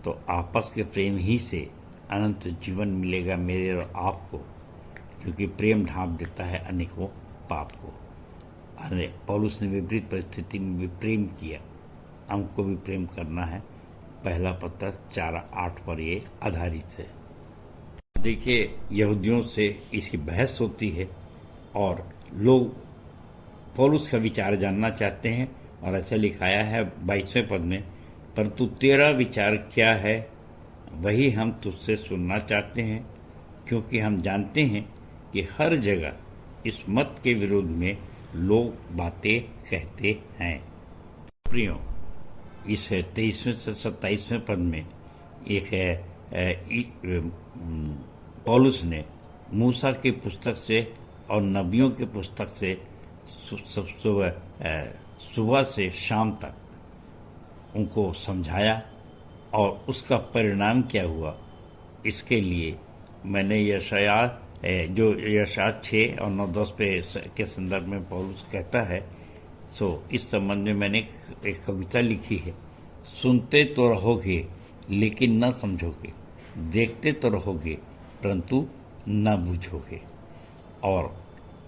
तो आपस के प्रेम ही से अनंत जीवन मिलेगा मेरे और आपको, क्योंकि प्रेम ढांप देता है अनेकों पाप को। अरे पौलुस ने विपरीत परिस्थिति में भी प्रेम किया, हमको भी प्रेम करना है। पहला पत्र 4:8 पर ये आधारित है। देखिए, यहूदियों से इसकी बहस होती है और लोग पौलुस का विचार जानना चाहते हैं, और ऐसा लिखाया है 22वें पद में, परंतु तेरा विचार क्या है वही हम तुझसे सुनना चाहते हैं, क्योंकि हम जानते हैं कि हर जगह इस मत के विरोध में लोग बातें कहते हैं। प्रियो, इस 23वें से 27वें पद में एक है पौलुस ने मूसा की पुस्तक से और नबियों की पुस्तक से सुबह से शाम तक उनको समझाया, और उसका परिणाम क्या हुआ इसके लिए मैंने यशायाह 6 और 9-10 के संदर्भ में पौलुस कहता है, इस संबंध में मैंने एक कविता लिखी है। सुनते तो रहोगे लेकिन न समझोगे, देखते तो रहोगे परंतु न बूझोगे। और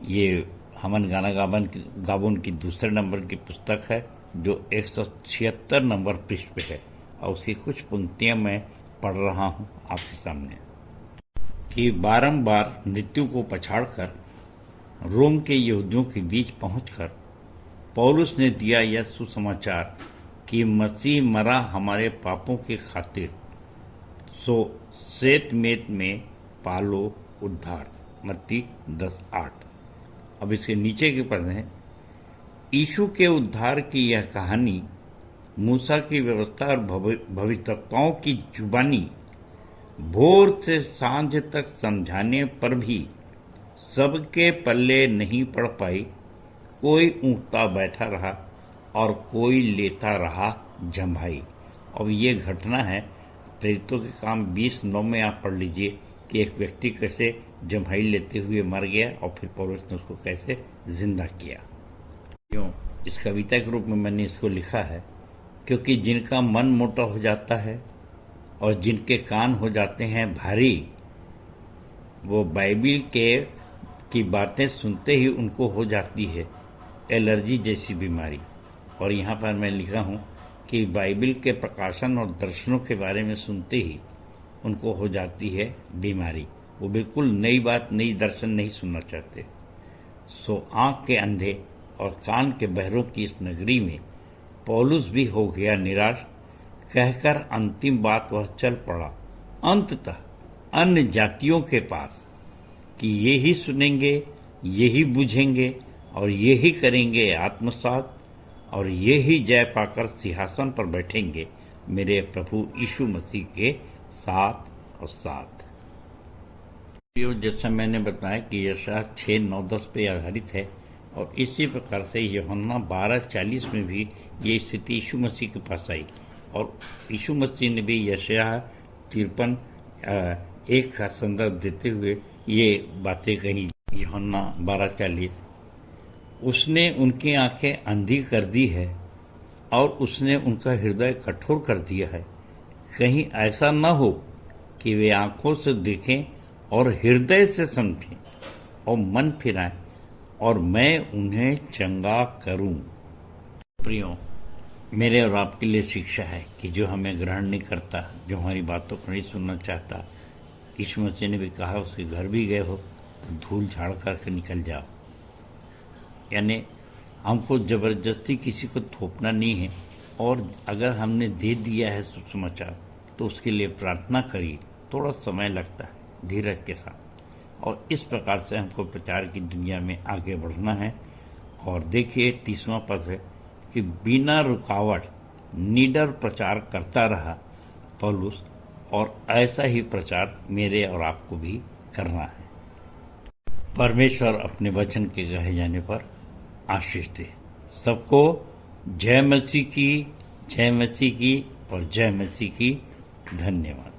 ये हमन गाना गाबन की दूसरे नंबर की पुस्तक है, जो 176 नंबर पृष्ठ पे है, और उसकी कुछ पंक्तियां मैं पढ़ रहा हूं आपके सामने। कि बारंबार मृत्यु को पछाड़कर रोम के यहूदियों के बीच पहुंचकर पौलुस ने दिया यह सुसमाचार कि मसीह मरा हमारे पापों की खातिर, सो सेत मेत में पालो उद्धार। मत्ती 10:8। अब इसके नीचे के पद हैं, यीशु के उद्धार की यह कहानी मूसा की व्यवस्था और भविष्यवक्ताओं की जुबानी भोर से सांझ तक समझाने पर भी सबके पल्ले नहीं पड़ पाई। कोई ऊँटता बैठा रहा और कोई लेता रहा जम्भाई। अब ये घटना है प्रेरितों के काम 20:9 में आप पढ़ लीजिए कि एक व्यक्ति कैसे जम्भाई लेते हुए मर गया और फिर पौलुस ने उसको कैसे जिंदा किया। क्यों इस कविता के रूप में मैंने इसको लिखा है, क्योंकि जिनका मन मोटा हो जाता है और जिनके कान हो जाते हैं भारी, वो बाइबिल की बातें सुनते ही उनको हो जाती है एलर्जी जैसी बीमारी। और यहाँ पर मैं लिखा हूँ कि बाइबिल के प्रकाशन और दर्शनों के बारे में सुनते ही उनको हो जाती है बीमारी। वो बिल्कुल नई बात, नई दर्शन नहीं सुनना चाहते। आँख के अंधे और कान के बहरों की इस नगरी में पौलुस भी हो गया निराश, कहकर अंतिम बात वह चल पड़ा अंततः अन्य जातियों के पास कि यही सुनेंगे, यही बुझेंगे और यही करेंगे आत्मसात, और यही जय पाकर सिंहासन पर बैठेंगे मेरे प्रभु यीशु मसीह के साथ और साथ। जैसा मैंने बताया कि यशायाह 6:9-10 पे आधारित है, और इसी प्रकार से यूहन्ना 12:40 में भी ये स्थिति यीशु मसीह के पास आई, और यीशु मसीह ने भी यशायाह 53:1 का संदर्भ देते हुए ये बातें कही। यूहन्ना 12:40, उसने उनकी आंखें अंधी कर दी है और उसने उनका हृदय कठोर कर दिया है, कहीं ऐसा न हो कि वे आंखों से देखें और हृदय से समझें और मन फिराएं और मैं उन्हें चंगा करूं। प्रियो, मेरे और आपके लिए शिक्षा है कि जो हमें ग्रहण नहीं करता, जो हमारी बातों को नहीं सुनना चाहता, यीशु मसीह ने भी कहा उसके घर भी गए हो तो धूल झाड़ करके निकल जाओ। यानी हमको ज़बरदस्ती किसी को थोपना नहीं है, और अगर हमने दे दिया है सुसमाचार तो उसके लिए प्रार्थना करिए। थोड़ा समय लगता है धीरज के साथ, और इस प्रकार से हमको प्रचार की दुनिया में आगे बढ़ना है। और देखिए 30वां पद है कि बिना रुकावट निडर प्रचार करता रहा पौलुस, और ऐसा ही प्रचार मेरे और आपको भी करना है। परमेश्वर अपने वचन के कहे जाने पर आशीष दे। सबको जय मसीह की, जय मसीह की और जय मसीह की। धन्यवाद।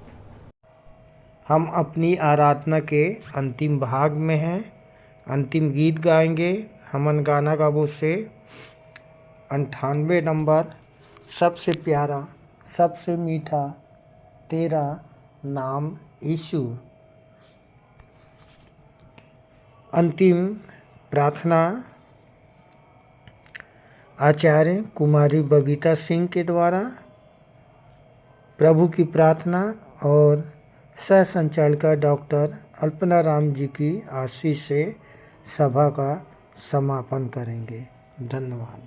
हम अपनी आराधना के अंतिम भाग में हैं। अंतिम गीत गाएंगे हमन गाना गाबो से 98 नंबर, सबसे प्यारा सबसे मीठा तेरा नाम यीशु। अंतिम प्रार्थना आचार्य कुमारी बबीता सिंह के द्वारा। प्रभु की प्रार्थना और सह संचालिका डॉक्टर अल्पना राम जी की आशीष से सभा का समापन करेंगे। धन्यवाद।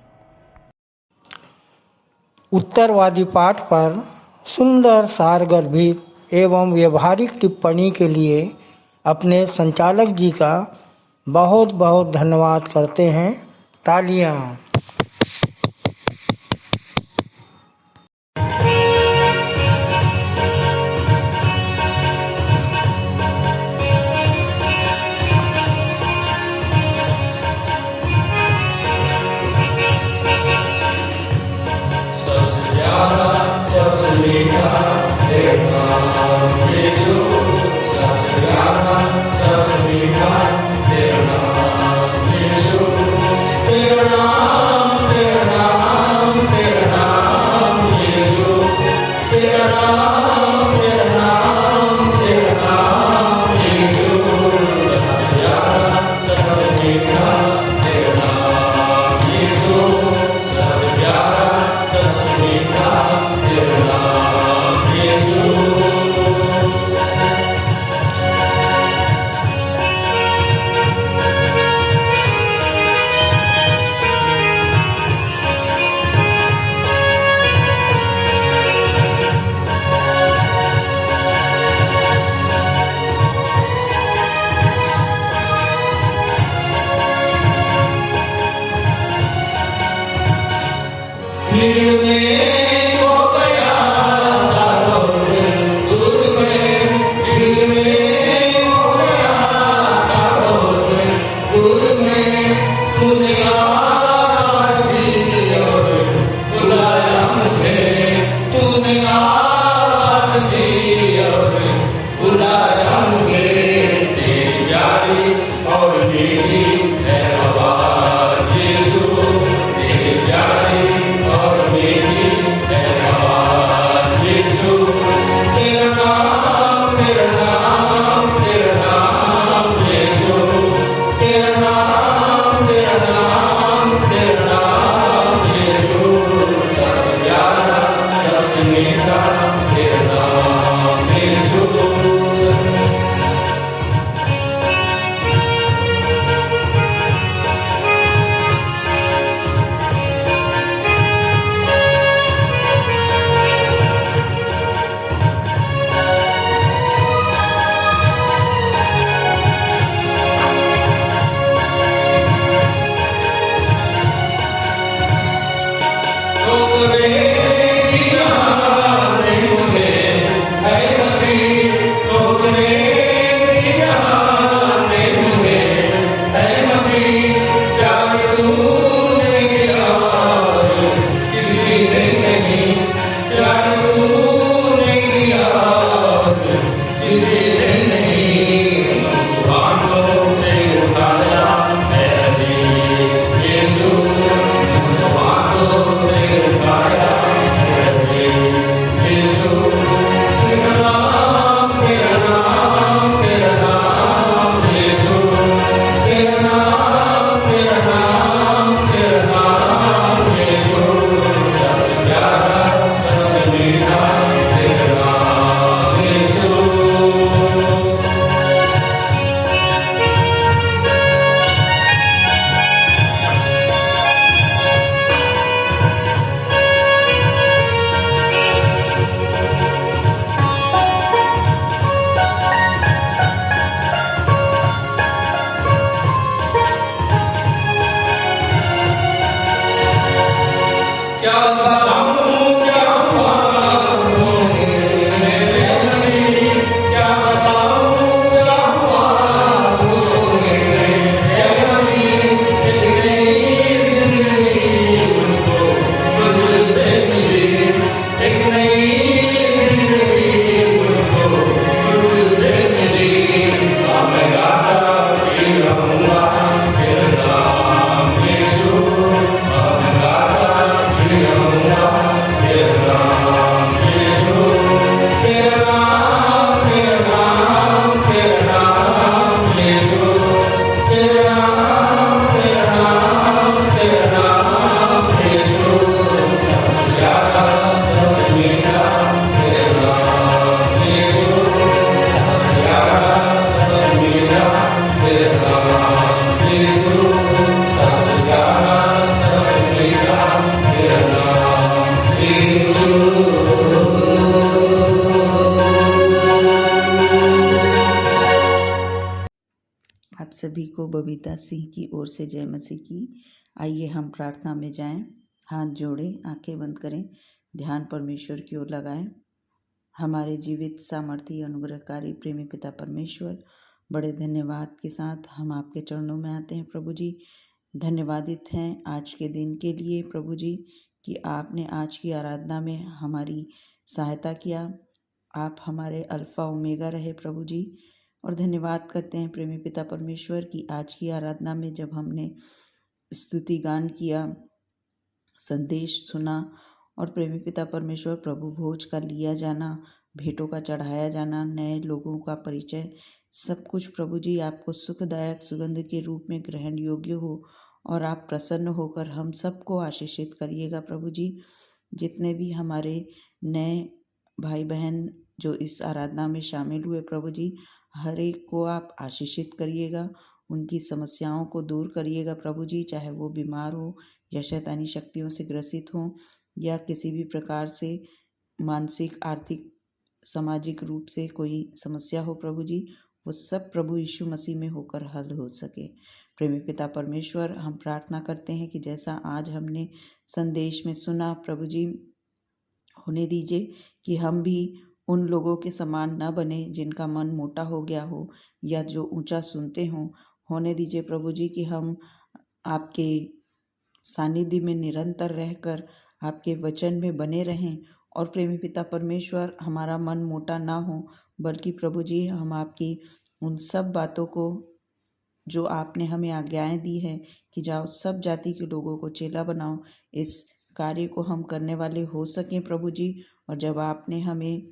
उत्तरवादी पाठ पर सुंदर सारगर्भित एवं व्यवहारिक टिप्पणी के लिए अपने संचालक जी का बहुत बहुत धन्यवाद करते हैं। तालियां। मसीह की ओर से जय मसीह की। आइए हम प्रार्थना में जाएं। हाथ जोड़ें, आंखें बंद करें, ध्यान परमेश्वर की ओर लगाएं। हमारे जीवित सामर्थी अनुग्रहकारी प्रेमी पिता परमेश्वर, बड़े धन्यवाद के साथ हम आपके चरणों में आते हैं प्रभु जी। धन्यवादित हैं आज के दिन के लिए प्रभु जी कि आपने आज की आराधना में हमारी सहायता किया। आप हमारे अल्फ़ा ओमेगा रहे प्रभु जी। और धन्यवाद करते हैं प्रेमी पिता परमेश्वर की आज की आराधना में जब हमने स्तुति गान किया, संदेश सुना और प्रेमी पिता परमेश्वर प्रभु भोज का लिया जाना, भेंटों का चढ़ाया जाना, नए लोगों का परिचय, सब कुछ प्रभु जी आपको सुखदायक सुगंध के रूप में ग्रहण योग्य हो और आप प्रसन्न होकर हम सबको आशीषित करिएगा प्रभु जी। जितने भी हमारे नए भाई बहन जो इस आराधना में शामिल हुए प्रभु जी, हर एक को आप आशीषित करिएगा, उनकी समस्याओं को दूर करिएगा प्रभु जी, चाहे वो बीमार हो या शैतानी शक्तियों से ग्रसित हो या किसी भी प्रकार से मानसिक, आर्थिक, सामाजिक रूप से कोई समस्या हो प्रभु जी, वो सब प्रभु यीशु मसीह में होकर हल हो सके। प्रेमी पिता परमेश्वर, हम प्रार्थना करते हैं कि जैसा आज हमने संदेश में सुना प्रभु जी, होने दीजिए कि हम भी उन लोगों के समान न बने जिनका मन मोटा हो गया हो या जो ऊंचा सुनते हों। होने दीजिए प्रभु जी कि हम आपके सानिध्य में निरंतर रहकर आपके वचन में बने रहें और प्रेमी पिता परमेश्वर, हमारा मन मोटा ना हो बल्कि प्रभु जी हम आपकी उन सब बातों को जो आपने हमें आज्ञाएं दी हैं कि जाओ सब जाति के लोगों को चेला बनाओ, इस कार्य को हम करने वाले हो सकें प्रभु जी। और जब आपने हमें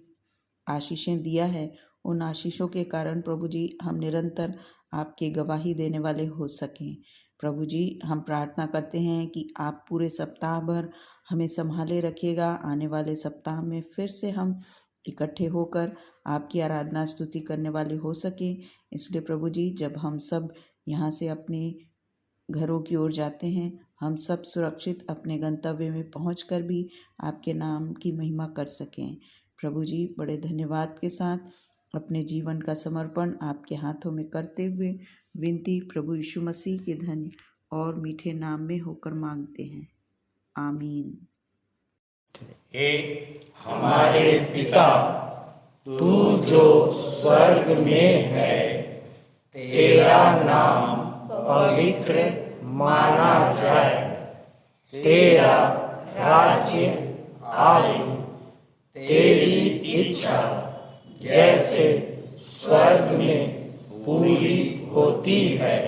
आशीषें दिया है, उन आशीषों के कारण प्रभु जी हम निरंतर आपके गवाही देने वाले हो सकें प्रभु जी। हम प्रार्थना करते हैं कि आप पूरे सप्ताह भर हमें संभाले रखिएगा। आने वाले सप्ताह में फिर से हम इकट्ठे होकर आपकी आराधना स्तुति करने वाले हो सके। इसलिए प्रभु जी जब हम सब यहाँ से अपने घरों की ओर जाते हैं, हम सब सुरक्षित अपने गंतव्य में पहुंचकर भी आपके नाम की महिमा कर सकें प्रभु जी। बड़े धन्यवाद के साथ अपने जीवन का समर्पण आपके हाथों में करते हुए विनती प्रभु यीशु मसीह के धन्य और मीठे नाम में होकर मांगते हैं, आमीन। हे हमारे पिता, तू जो स्वर्ग में है, तेरा नाम पवित्र माना जाए, तेरा राज्य आए, तेरी इच्छा जैसे स्वर्ग में पूरी होती है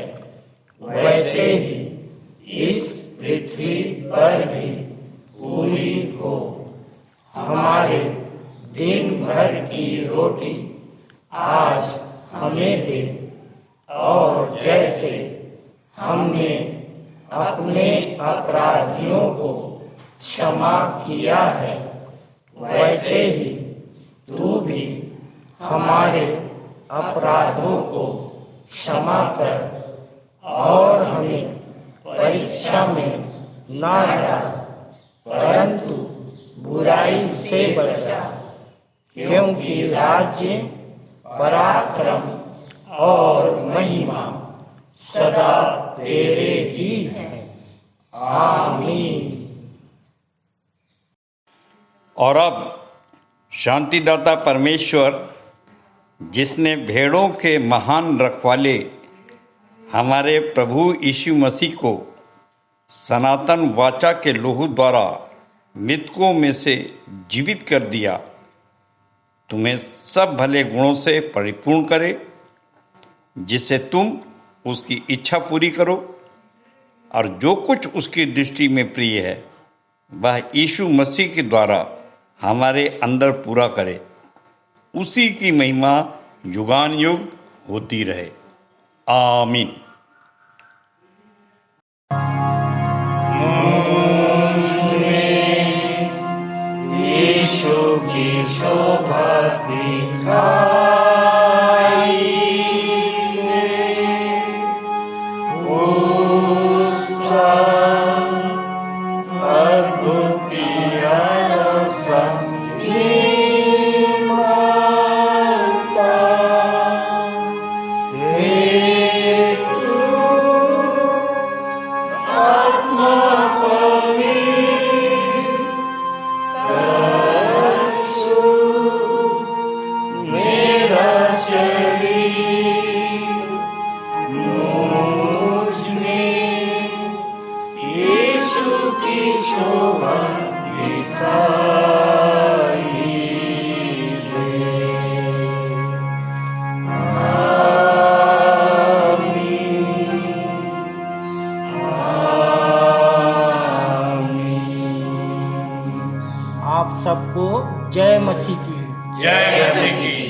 वैसे ही इस पृथ्वी पर भी पूरी हो। हमारे दिन भर की रोटी आज हमें दे और जैसे हमने अपने अपराधियों को क्षमा किया है वैसे ही तू भी हमारे अपराधों को क्षमा कर और हमें परीक्षा में ना डाल परंतु बुराई से बचा, क्योंकि राज्य, पराक्रम और महिमा सदा तेरे ही है, आमीन। और अब शांतिदाता परमेश्वर, जिसने भेड़ों के महान रखवाले हमारे प्रभु यीशु मसीह को सनातन वाचा के लोहू द्वारा मृतकों में से जीवित कर दिया, तुम्हें सब भले गुणों से परिपूर्ण करे, जिससे तुम उसकी इच्छा पूरी करो और जो कुछ उसकी दृष्टि में प्रिय है वह यीशु मसीह के द्वारा हमारे अंदर पूरा करे। उसी की महिमा युगान युग होती रहे, आमीन। यीशु की शोभा दिखाई उसका अद्भुत प्यारा संगीत की शोभा दिखाई दे। आप सबको जय मसीह की। जय मसीह की।